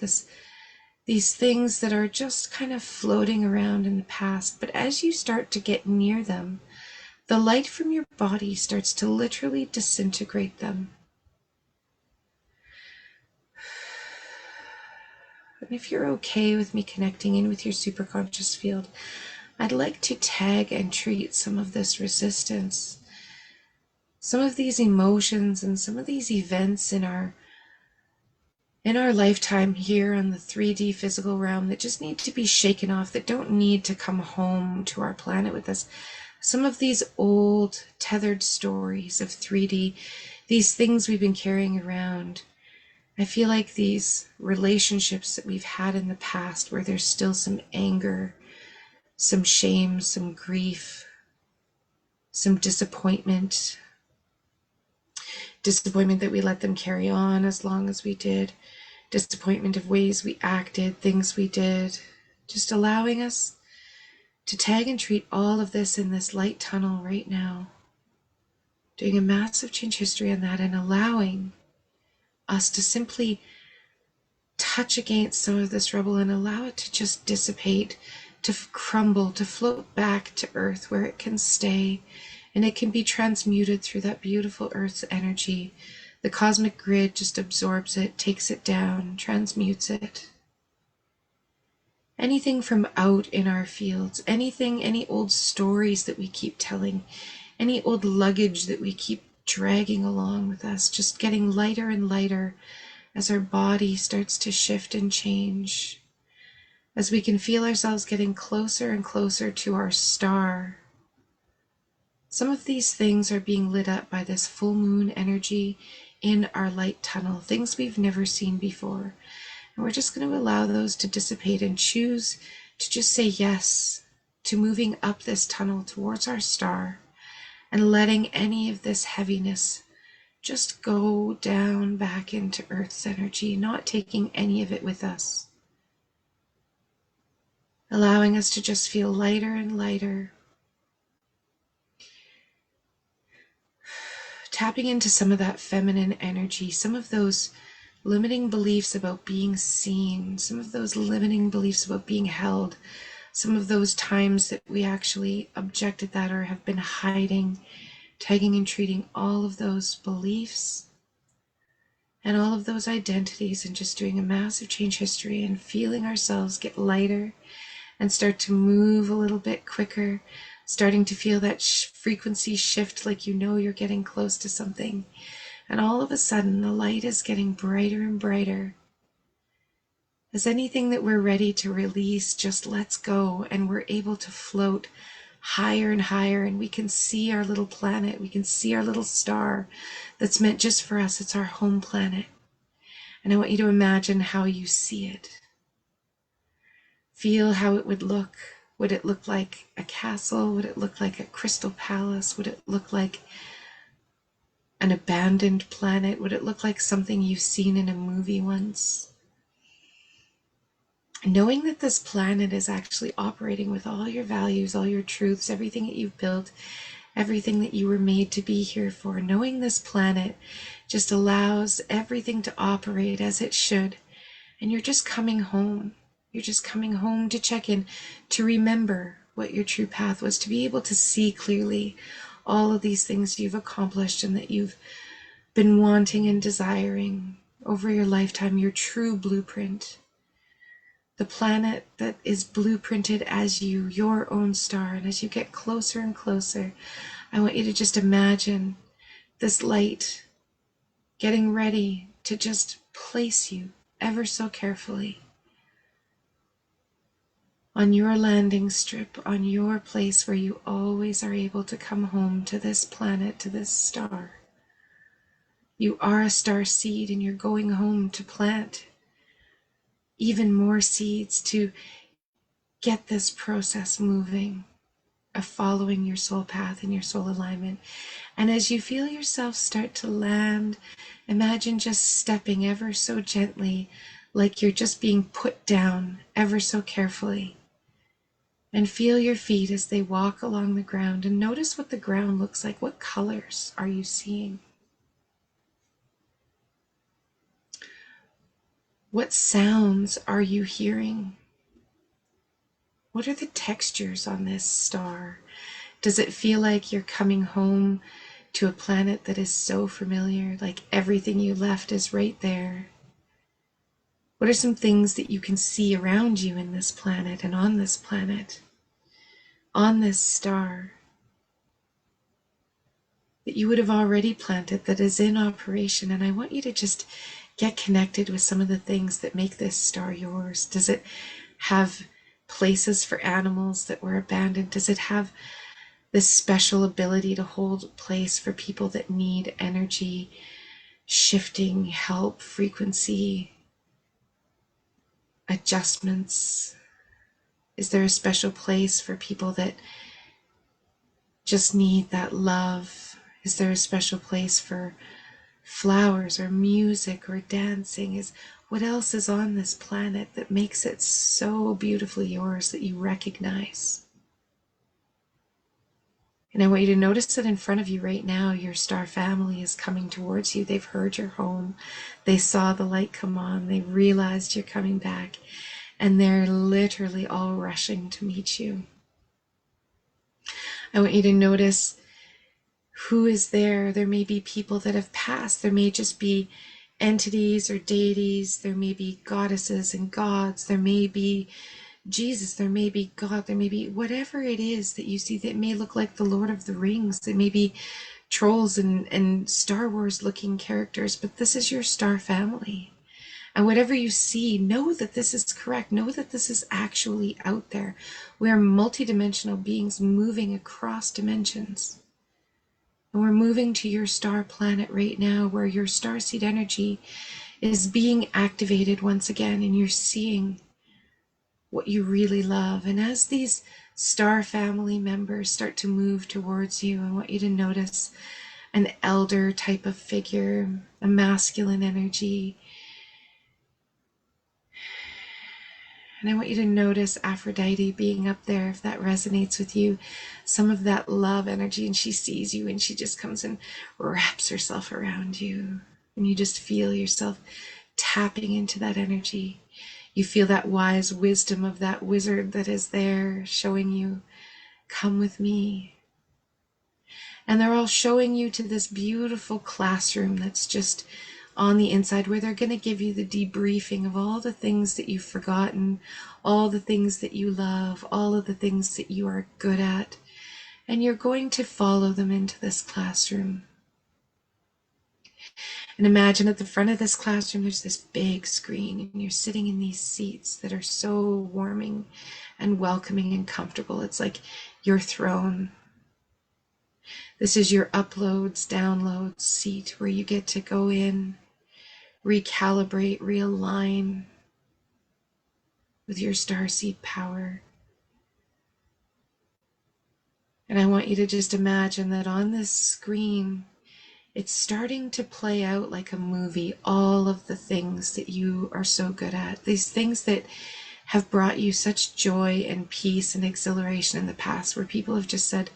These things that are just kind of floating around in the past. But as you start to get near them, the light from your body starts to literally disintegrate them. And if you're okay with me connecting in with your superconscious field, I'd like to tag and treat some of this resistance, some of these emotions and some of these events in our lifetime here on the 3D physical realm that just need to be shaken off, that don't need to come home to our planet with us. Some of these old tethered stories of 3D, these things we've been carrying around, I feel like these relationships that we've had in the past where there's still some anger, some shame, some grief, some disappointment that we let them carry on as long as we did, disappointment of ways we acted, things we did, just allowing us to tag and treat all of this in this light tunnel right now, doing a massive change history on that and allowing us to simply touch against some of this rubble and allow it to just dissipate, to crumble, to float back to earth where it can stay and it can be transmuted through that beautiful earth's energy. The cosmic grid just absorbs it, takes it down, transmutes it. Anything from out in our fields, any old stories that we keep telling, any old luggage that we keep dragging along with us, just getting lighter and lighter as our body starts to shift and change, as we can feel ourselves getting closer and closer to our star. Some of these things are being lit up by this full moon energy in our light tunnel, things we've never seen before. And we're just going to allow those to dissipate and choose to just say yes to moving up this tunnel towards our star and letting any of this heaviness just go down back into Earth's energy, not taking any of it with us. Allowing us to just feel lighter and lighter. Tapping into some of that feminine energy, some of those limiting beliefs about being seen, some of those limiting beliefs about being held, some of those times that we actually objected that or have been hiding, tagging and treating all of those beliefs and all of those identities and just doing a massive change history and feeling ourselves get lighter and start to move a little bit quicker, starting to feel that frequency shift like you know you're getting close to something. And all of a sudden, the light is getting brighter and brighter. As anything that we're ready to release just lets go and we're able to float higher and higher, and we can see our little planet, we can see our little star that's meant just for us. It's our home planet. And I want you to imagine how you see it. Feel how it would look. Would it look like a castle? Would it look like a crystal palace? Would it look like an abandoned planet? Would it look like something you've seen in a movie once? Knowing that this planet is actually operating with all your values, all your truths, everything that you've built, everything that you were made to be here for, knowing this planet just allows everything to operate as it should. And you're just coming home. You're just coming home to check in, to remember what your true path was, to be able to see clearly all of these things you've accomplished and that you've been wanting and desiring over your lifetime, your true blueprint. The planet that is blueprinted as you, your own star. And as you get closer and closer, I want you to just imagine this light getting ready to just place you ever so carefully on your landing strip, on your place where you always are able to come home to this planet, to this star. You are a star seed and you're going home to plant even more seeds to get this process moving of following your soul path and your soul alignment. And as you feel yourself start to land, imagine just stepping ever so gently, like you're just being put down ever so carefully. And feel your feet as they walk along the ground and notice what the ground looks like. What colors are you seeing? What sounds are you hearing? What are the textures on this star? Does it feel like you're coming home to a planet that is so familiar, like everything you left is right there? What are some things that you can see around you in this planet and on this planet, on this star, that you would have already planted, that is in operation? And I want you to just get connected with some of the things that make this star yours. Does it have places for animals that were abandoned? Does it have this special ability to hold place for people that need energy shifting, help, frequency, adjustments? Is there a special place for people that just need that love? Is there a special place for flowers or music or dancing? Is what else is on this planet that makes it so beautifully yours that you recognize? And I want you to notice that in front of you right now, your star family is coming towards you. They've heard you're home. They saw the light come on. They realized you're coming back. And they're literally all rushing to meet you. I want you to notice who is there. There may be people that have passed. There may just be entities or deities. There may be goddesses and gods. There may be Jesus, there may be God, there may be whatever it is that you see that may look like the Lord of the Rings. It may be trolls and Star Wars looking characters, but this is your star family. And whatever you see, know that this is correct. Know that this is actually out there. We are multidimensional beings moving across dimensions. And we're moving to your star planet right now, where your starseed energy is being activated once again, and you're seeing what you really love. And as these star family members start to move towards you, I want you to notice an elder type of figure, a masculine energy. And I want you to notice Aphrodite being up there, if that resonates with you, some of that love energy. And she sees you and she just comes and wraps herself around you. And you just feel yourself tapping into that energy. You feel that wise wisdom of that wizard that is there showing you, come with me. And they're all showing you to this beautiful classroom that's just on the inside, where they're going to give you the debriefing of all the things that you've forgotten, all the things that you love, all of the things that you are good at. And you're going to follow them into this classroom. And imagine at the front of this classroom, there's this big screen, and you're sitting in these seats that are so warming and welcoming and comfortable. It's like your throne. This is your uploads, downloads seat, where you get to go in, recalibrate, realign with your starseed power. And I want you to just imagine that on this screen, it's starting to play out like a movie, all of the things that you are so good at, these things that have brought you such joy and peace and exhilaration in the past, where people have just said,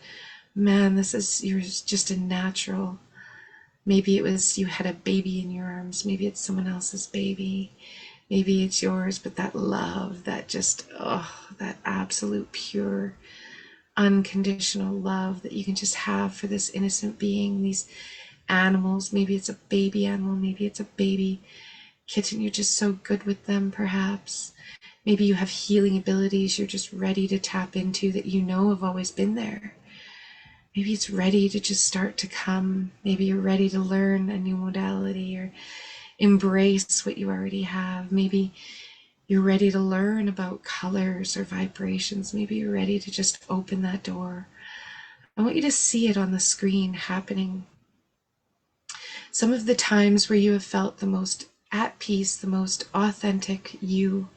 man, you're just a natural. Maybe it was you had a baby in your arms, maybe it's someone else's baby, maybe it's yours, but that love, that just, that absolute pure, unconditional love that you can just have for this innocent being, these animals. Maybe it's a baby animal, maybe it's a baby kitten. You're just so good with them, perhaps. Maybe you have healing abilities you're just ready to tap into that you know have always been there. Maybe it's ready to just start to come. Maybe you're ready to learn a new modality or embrace what you already have. Maybe you're ready to learn about colors or vibrations. Maybe you're ready to just open that door. I want you to see it on the screen happening. Some of the times where you have felt the most at peace, the most authentic you.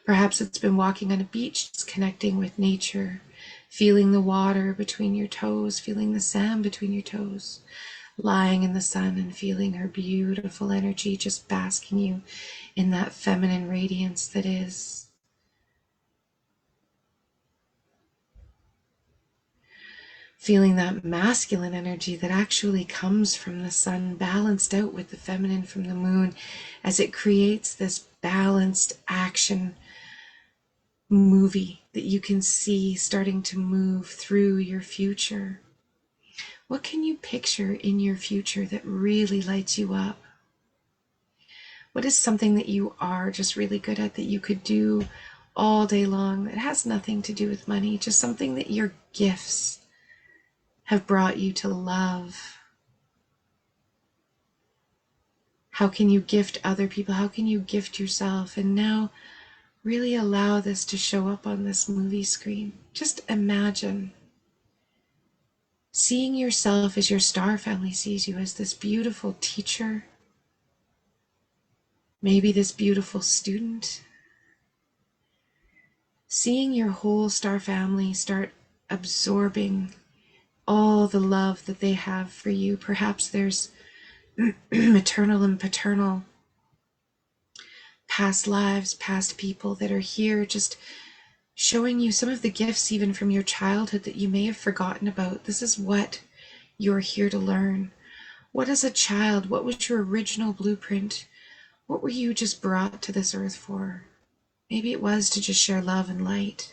Perhaps it's been walking on a beach, just connecting with nature, feeling the water between your toes, feeling the sand between your toes, lying in the sun and feeling her beautiful energy just basking you in that feminine radiance that is. Feeling that masculine energy that actually comes from the sun, balanced out with the feminine from the moon, as it creates this balanced action movie that you can see starting to move through your future. What can you picture in your future that really lights you up? What is something that you are just really good at that you could do all day long that has nothing to do with money, just something that your gifts have brought you to love? How can you gift other people? How can you gift yourself? And now really allow this to show up on this movie screen. Just imagine seeing yourself as your star family sees you, as this beautiful teacher, Maybe this beautiful student. Seeing your whole star family start absorbing all the love that they have for you. Perhaps there's maternal and paternal past lives, past people that are here just showing you some of the gifts even from your childhood that you may have forgotten about. This is what you're here to learn. What as a child, what was your original blueprint? What were you just brought to this earth for? Maybe it was to just share love and light.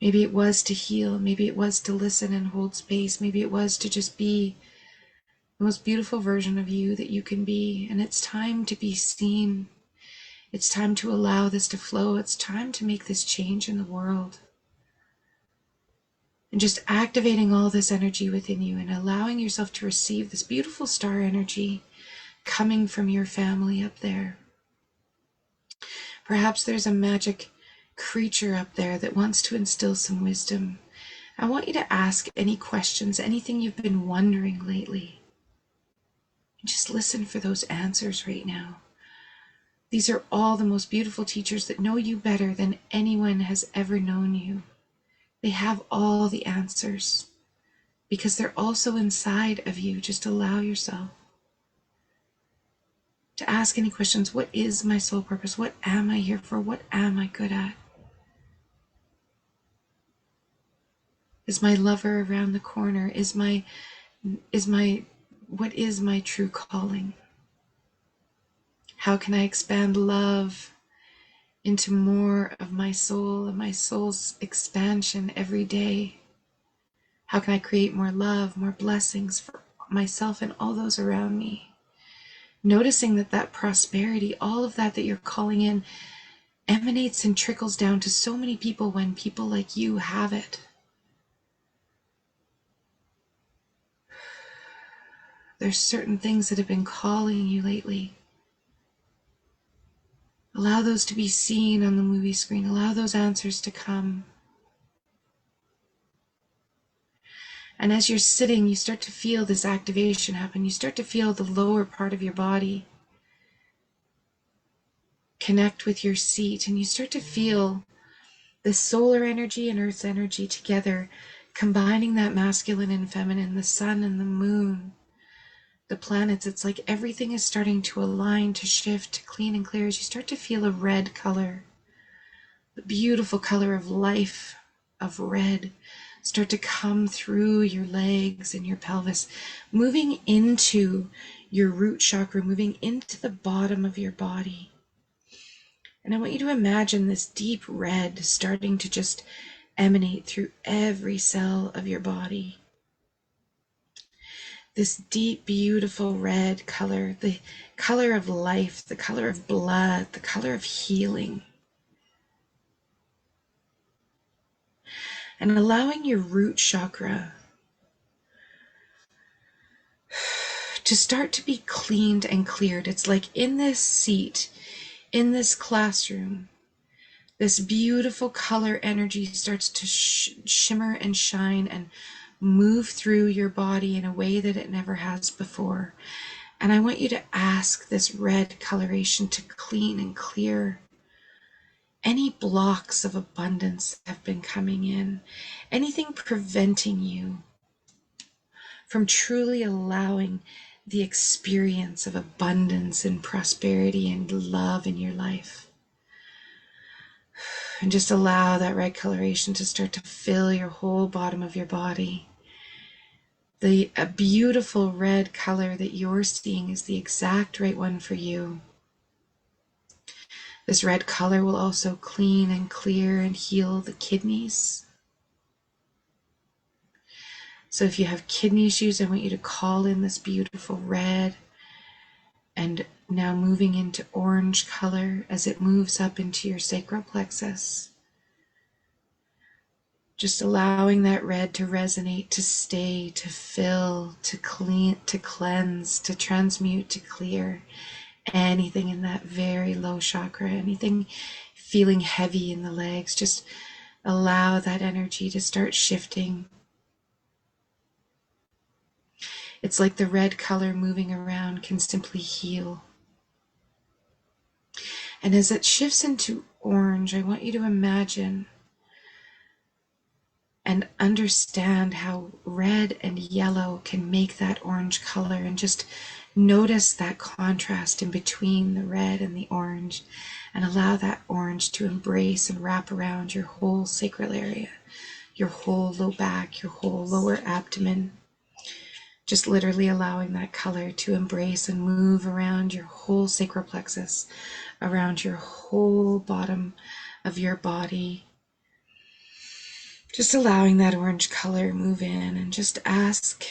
Maybe it was to heal. Maybe it was to listen and hold space. Maybe it was to just be the most beautiful version of you that you can be. And it's time to be seen. It's time to allow this to flow. It's time to make this change in the world. And just activating all this energy within you and allowing yourself to receive this beautiful star energy coming from your family up there. Perhaps there's a magic creature up there that wants to instill some wisdom. I want you to ask any questions, anything you've been wondering lately. And just listen for those answers right now. These are all the most beautiful teachers that know you better than anyone has ever known you. They have all the answers because they're also inside of you. Just allow yourself to ask any questions. What is my soul purpose? What am I here for? What am I good at? Is my lover around the corner? What is my true calling? How can I expand love into more of my soul and my soul's expansion every day? How can I create more love, more blessings for myself and all those around me? Noticing that prosperity, all of that you're calling in, emanates and trickles down to so many people when people like you have it. There's certain things that have been calling you lately. Allow those to be seen on the movie screen. Allow those answers to come. And as you're sitting, you start to feel this activation happen. You start to feel the lower part of your body connect with your seat, and you start to feel the solar energy and earth's energy together, combining that masculine and feminine, the sun and the moon, the planets. It's like everything is starting to align, to shift, to clean and clear as you start to feel a red color, the beautiful color of life, of red, start to come through your legs and your pelvis, moving into your root chakra, moving into the bottom of your body. And I want you to imagine this deep red starting to just emanate through every cell of your body. This deep, beautiful red color, the color of life, the color of blood, the color of healing. And allowing your root chakra to start to be cleaned and cleared. It's like in this seat, in this classroom, this beautiful color energy starts to shimmer and shine and move through your body in a way that it never has before. And I want you to ask this red coloration to clean and clear any blocks of abundance that have been coming in, anything preventing you from truly allowing the experience of abundance and prosperity and love in your life. And just allow that red coloration to start to fill your whole bottom of your body. A beautiful red color that you're seeing is the exact right one for you. This red color will also clean and clear and heal the kidneys. So if you have kidney issues, I want you to call in this beautiful red, and now moving into orange color as it moves up into your sacral plexus. Just allowing that red to resonate, to stay, to fill, to clean, to cleanse, to transmute, to clear anything in that very low chakra, anything feeling heavy in the legs. Just allow that energy to start shifting. It's like the red color moving around can simply heal. And as it shifts into orange, I want you to imagine and understand how red and yellow can make that orange color, and just notice that contrast in between the red and the orange, and allow that orange to embrace and wrap around your whole sacral area, your whole low back, your whole lower abdomen. Just literally allowing that color to embrace and move around your whole sacral plexus, around your whole bottom of your body. Just allowing that orange color move in, and just ask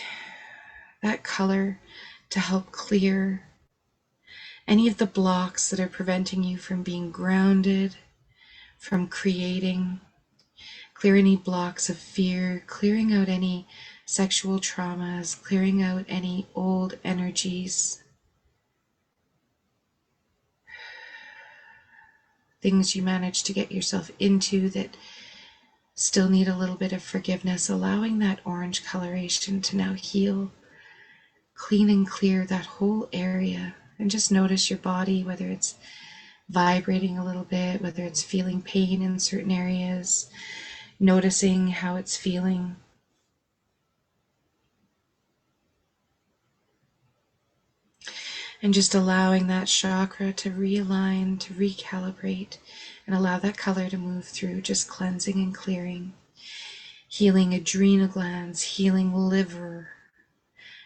that color to help clear any of the blocks that are preventing you from being grounded, from creating. Clear any blocks of fear, clearing out any sexual traumas, clearing out any old energies, things you managed to get yourself into that still need a little bit of forgiveness, allowing that orange coloration to now heal, clean and clear that whole area. And just notice your body, whether it's vibrating a little bit, whether it's feeling pain in certain areas, noticing how it's feeling. And just allowing that chakra to realign, to recalibrate, and allow that color to move through, just cleansing and clearing, healing adrenal glands, healing liver,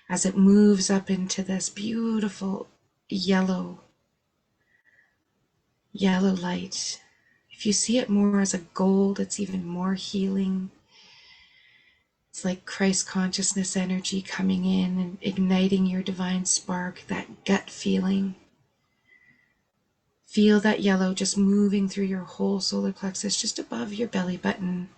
as it moves up into this beautiful yellow light. If you see it more as a gold, it's even more healing. It's like Christ consciousness energy coming in and igniting your divine spark, that gut feeling. Feel that yellow just moving through your whole solar plexus, just above your belly button.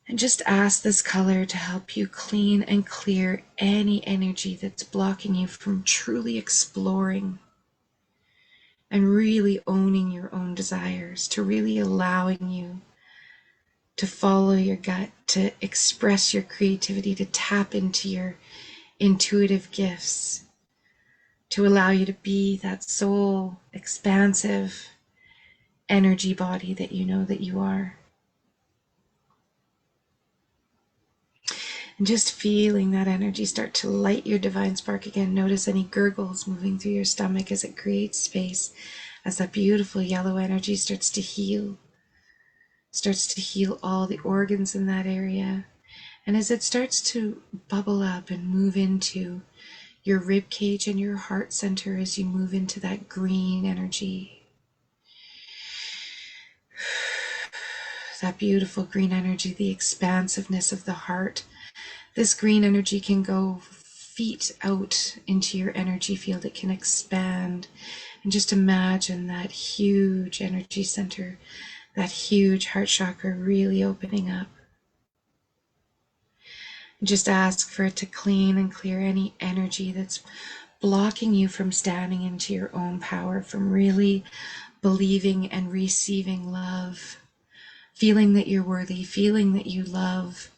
And just ask this color to help you clean and clear any energy that's blocking you from truly exploring and really owning your own desires, to really allowing you to follow your gut, to express your creativity, to tap into your intuitive gifts, to allow you to be that soul, expansive energy body that you know that you are. And just feeling that energy start to light your divine spark again. Notice any gurgles moving through your stomach as it creates space, as that beautiful yellow energy starts to heal all the organs in that area. And as it starts to bubble up and move into your rib cage and your heart center, as you move into that green energy, that beautiful green energy, the expansiveness of the heart. This green energy can go feet out into your energy field. It can expand. And just imagine that huge energy center, that huge heart chakra really opening up. And just ask for it to clean and clear any energy that's blocking you from standing into your own power, from really believing and receiving love, feeling that you're worthy, feeling that you love,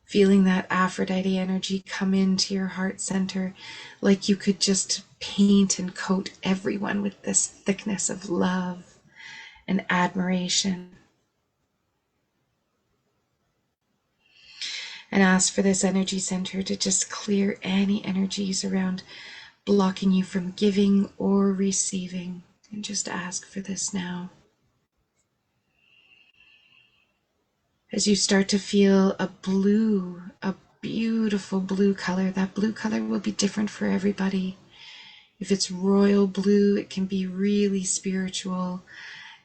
feeling that Aphrodite energy come into your heart center, like you could just paint and coat everyone with this thickness of love and admiration. And ask for this energy center to just clear any energies around blocking you from giving or receiving. And just ask for this now. As you start to feel a beautiful blue color, that blue color will be different for everybody. If it's royal blue, it can be really spiritual.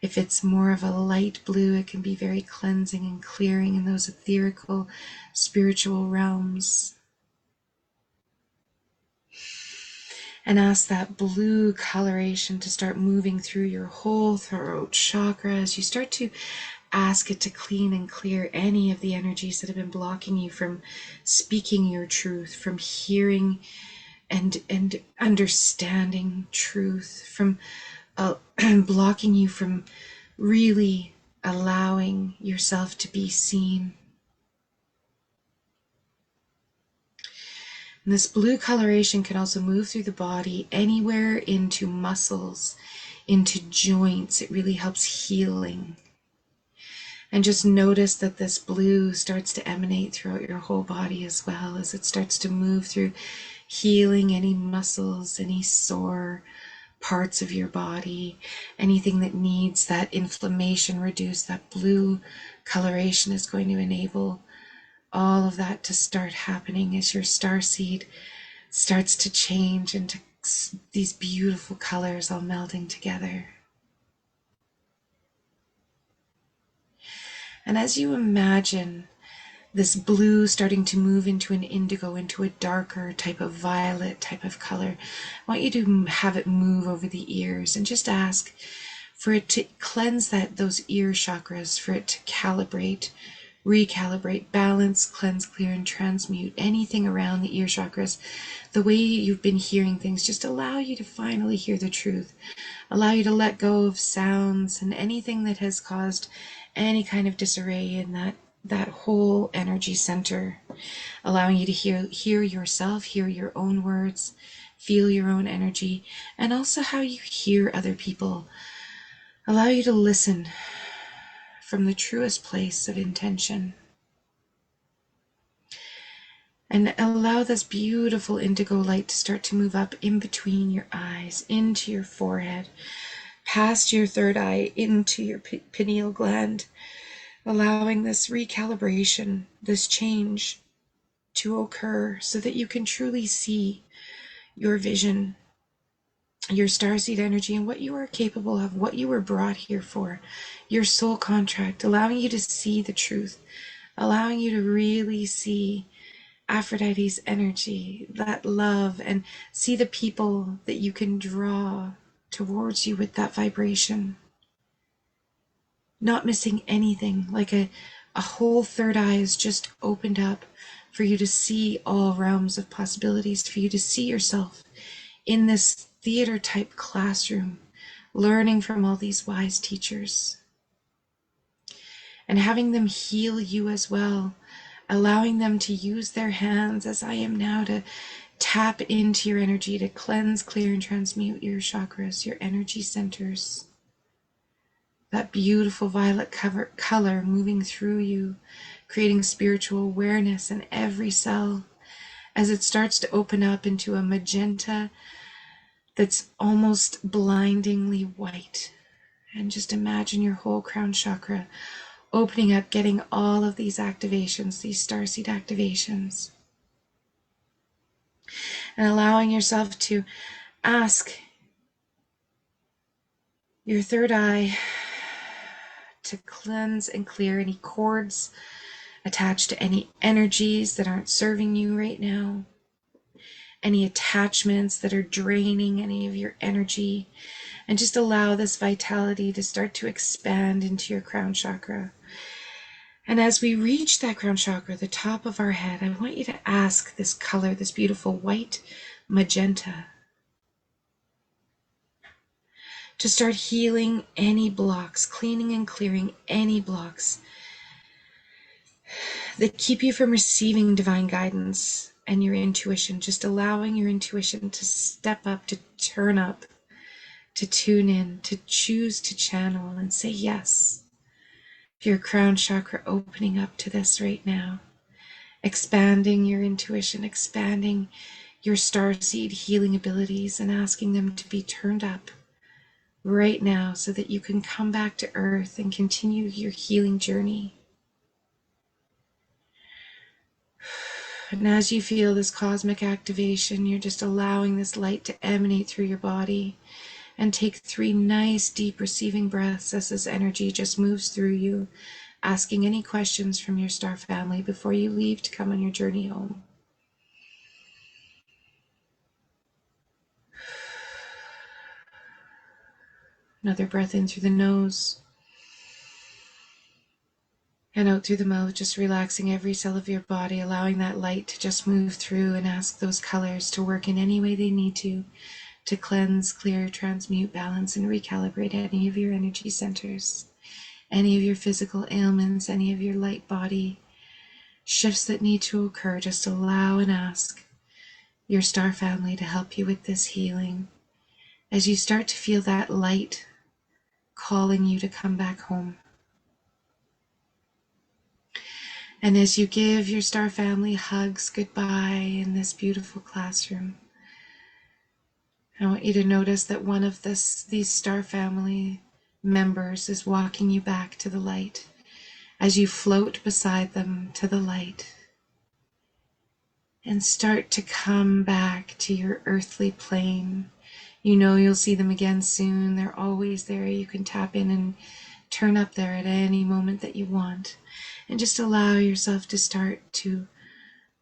If it's more of a light blue, it can be very cleansing and clearing in those etherical, spiritual realms. And ask that blue coloration to start moving through your whole throat chakra as you start to ask it to clean and clear any of the energies that have been blocking you from speaking your truth, from hearing and understanding truth, from blocking you from really allowing yourself to be seen. And this blue coloration can also move through the body anywhere into muscles, into joints. It really helps healing. And just notice that this blue starts to emanate throughout your whole body as well, as it starts to move through, healing any muscles, any sore parts of your body, anything that needs that inflammation reduced. That blue coloration is going to enable all of that to start happening as your starseed starts to change into these beautiful colors all melding together. And as you imagine this blue starting to move into an indigo, into a darker type of violet type of color, I want you to have it move over the ears and just ask for it to cleanse those ear chakras, for it to calibrate, recalibrate, balance, cleanse, clear, and transmute anything around the ear chakras. The way you've been hearing things, just allow you to finally hear the truth. Allow you to let go of sounds and anything that has caused any kind of disarray in that whole energy center. Allowing you to hear yourself, hear your own words, feel your own energy, and also how you hear other people. Allow you to listen from the truest place of intention. And allow this beautiful indigo light to start to move up in between your eyes, into your forehead, past your third eye, into your pineal gland, allowing this recalibration, this change to occur so that you can truly see your vision, your starseed energy, and what you are capable of, what you were brought here for, your soul contract, allowing you to see the truth, allowing you to really see Aphrodite's energy, that love, and see the people that you can draw towards you with that vibration. Not missing anything, like a whole third eye is just opened up for you to see all realms of possibilities, for you to see yourself in this theater type classroom, learning from all these wise teachers and having them heal you as well, allowing them to use their hands as I am now to tap into your energy, to cleanse, clear, and transmute your chakras, your energy centers. That beautiful violet color moving through you, creating spiritual awareness in every cell as it starts to open up into a magenta that's almost blindingly white. And just imagine your whole crown chakra opening up, getting all of these activations, these starseed activations. And allowing yourself to ask your third eye to cleanse and clear any cords attached to any energies that aren't serving you right now, any attachments that are draining any of your energy, and just allow this vitality to start to expand into your crown chakra. And as we reach that crown chakra, the top of our head, I want you to ask this color, this beautiful white magenta, to start healing any blocks, cleaning and clearing any blocks that keep you from receiving divine guidance and your intuition, just allowing your intuition to step up, to turn up, to tune in, to choose to channel and say yes. Your crown chakra opening up to this right now, expanding your intuition, expanding your starseed healing abilities and asking them to be turned up right now so that you can come back to earth and continue your healing journey. And as you feel this cosmic activation, you're just allowing this light to emanate through your body. And take 3 nice, deep receiving breaths as this energy just moves through you, asking any questions from your star family before you leave to come on your journey home. Another breath in through the nose and out through the mouth, just relaxing every cell of your body, allowing that light to just move through and ask those colors to work in any way they need to cleanse, clear, transmute, balance, and recalibrate any of your energy centers, any of your physical ailments, any of your light body shifts that need to occur. Just allow and ask your star family to help you with this healing. As you start to feel that light calling you to come back home. And as you give your star family hugs goodbye in this beautiful classroom, I want you to notice that one of these star family members is walking you back to the light as you float beside them to the light and start to come back to your earthly plane. You know you'll see them again soon. They're always there. You can tap in and turn up there at any moment that you want. And just allow yourself to start to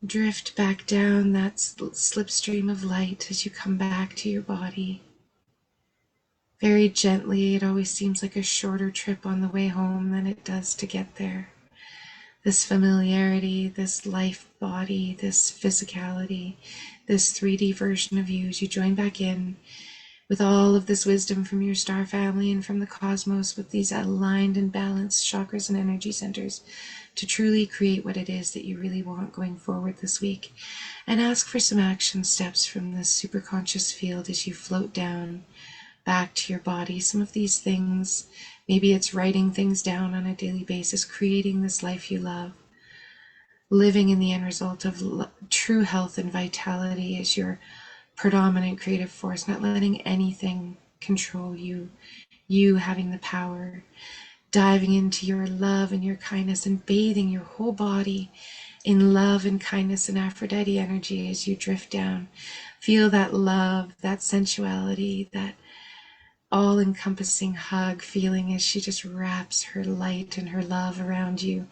drift back down that slipstream of light as you come back to your body. Very gently. It always seems like a shorter trip on the way home than it does to get there. This familiarity, this life body, this physicality, this 3D version of you as you join back in with all of this wisdom from your star family and from the cosmos, with these aligned and balanced chakras and energy centers to truly create what it is that you really want going forward this week. And ask for some action steps from this super conscious field as you float down back to your body. Some of these things, maybe it's writing things down on a daily basis, creating this life you love, living in the end result of true health and vitality as your predominant creative force, not letting anything control you, you having the power, diving into your love and your kindness and bathing your whole body in love and kindness and Aphrodite energy as you drift down. Feel that love, that sensuality, that all-encompassing hug feeling as she just wraps her light and her love around you,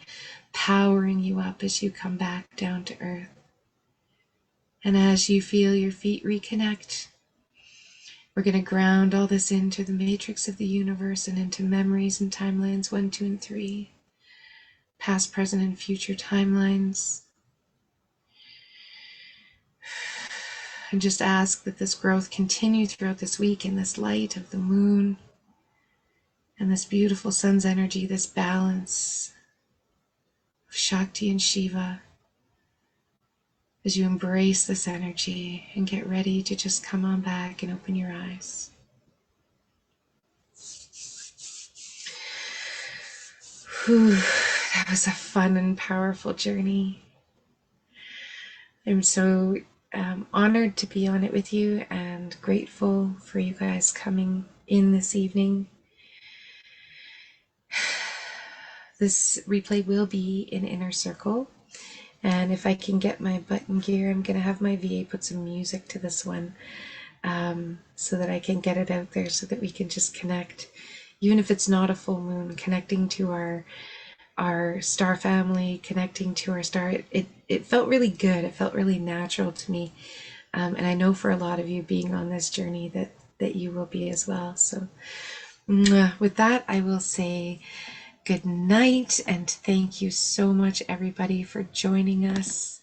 powering you up as you come back down to earth. And as you feel your feet reconnect, we're going to ground all this into the matrix of the universe and into memories and timelines 1, 2, and 3, past, present, and future timelines. And just ask that this growth continue throughout this week in this light of the moon and this beautiful sun's energy, this balance of Shakti and Shiva, as you embrace this energy and get ready to just come on back and open your eyes. Whew, that was a fun and powerful journey. I'm so honored to be on it with you and grateful for you guys coming in this evening. This replay will be in Inner Circle. And if I can get my button gear, I'm going to have my VA put some music to this one so that I can get it out there so that we can just connect. Even if it's not a full moon, connecting to our star family, connecting to our star, it felt really good. It felt really natural to me. And I know for a lot of you being on this journey that you will be as well. So with that, I will say good night and thank you so much, everybody, for joining us.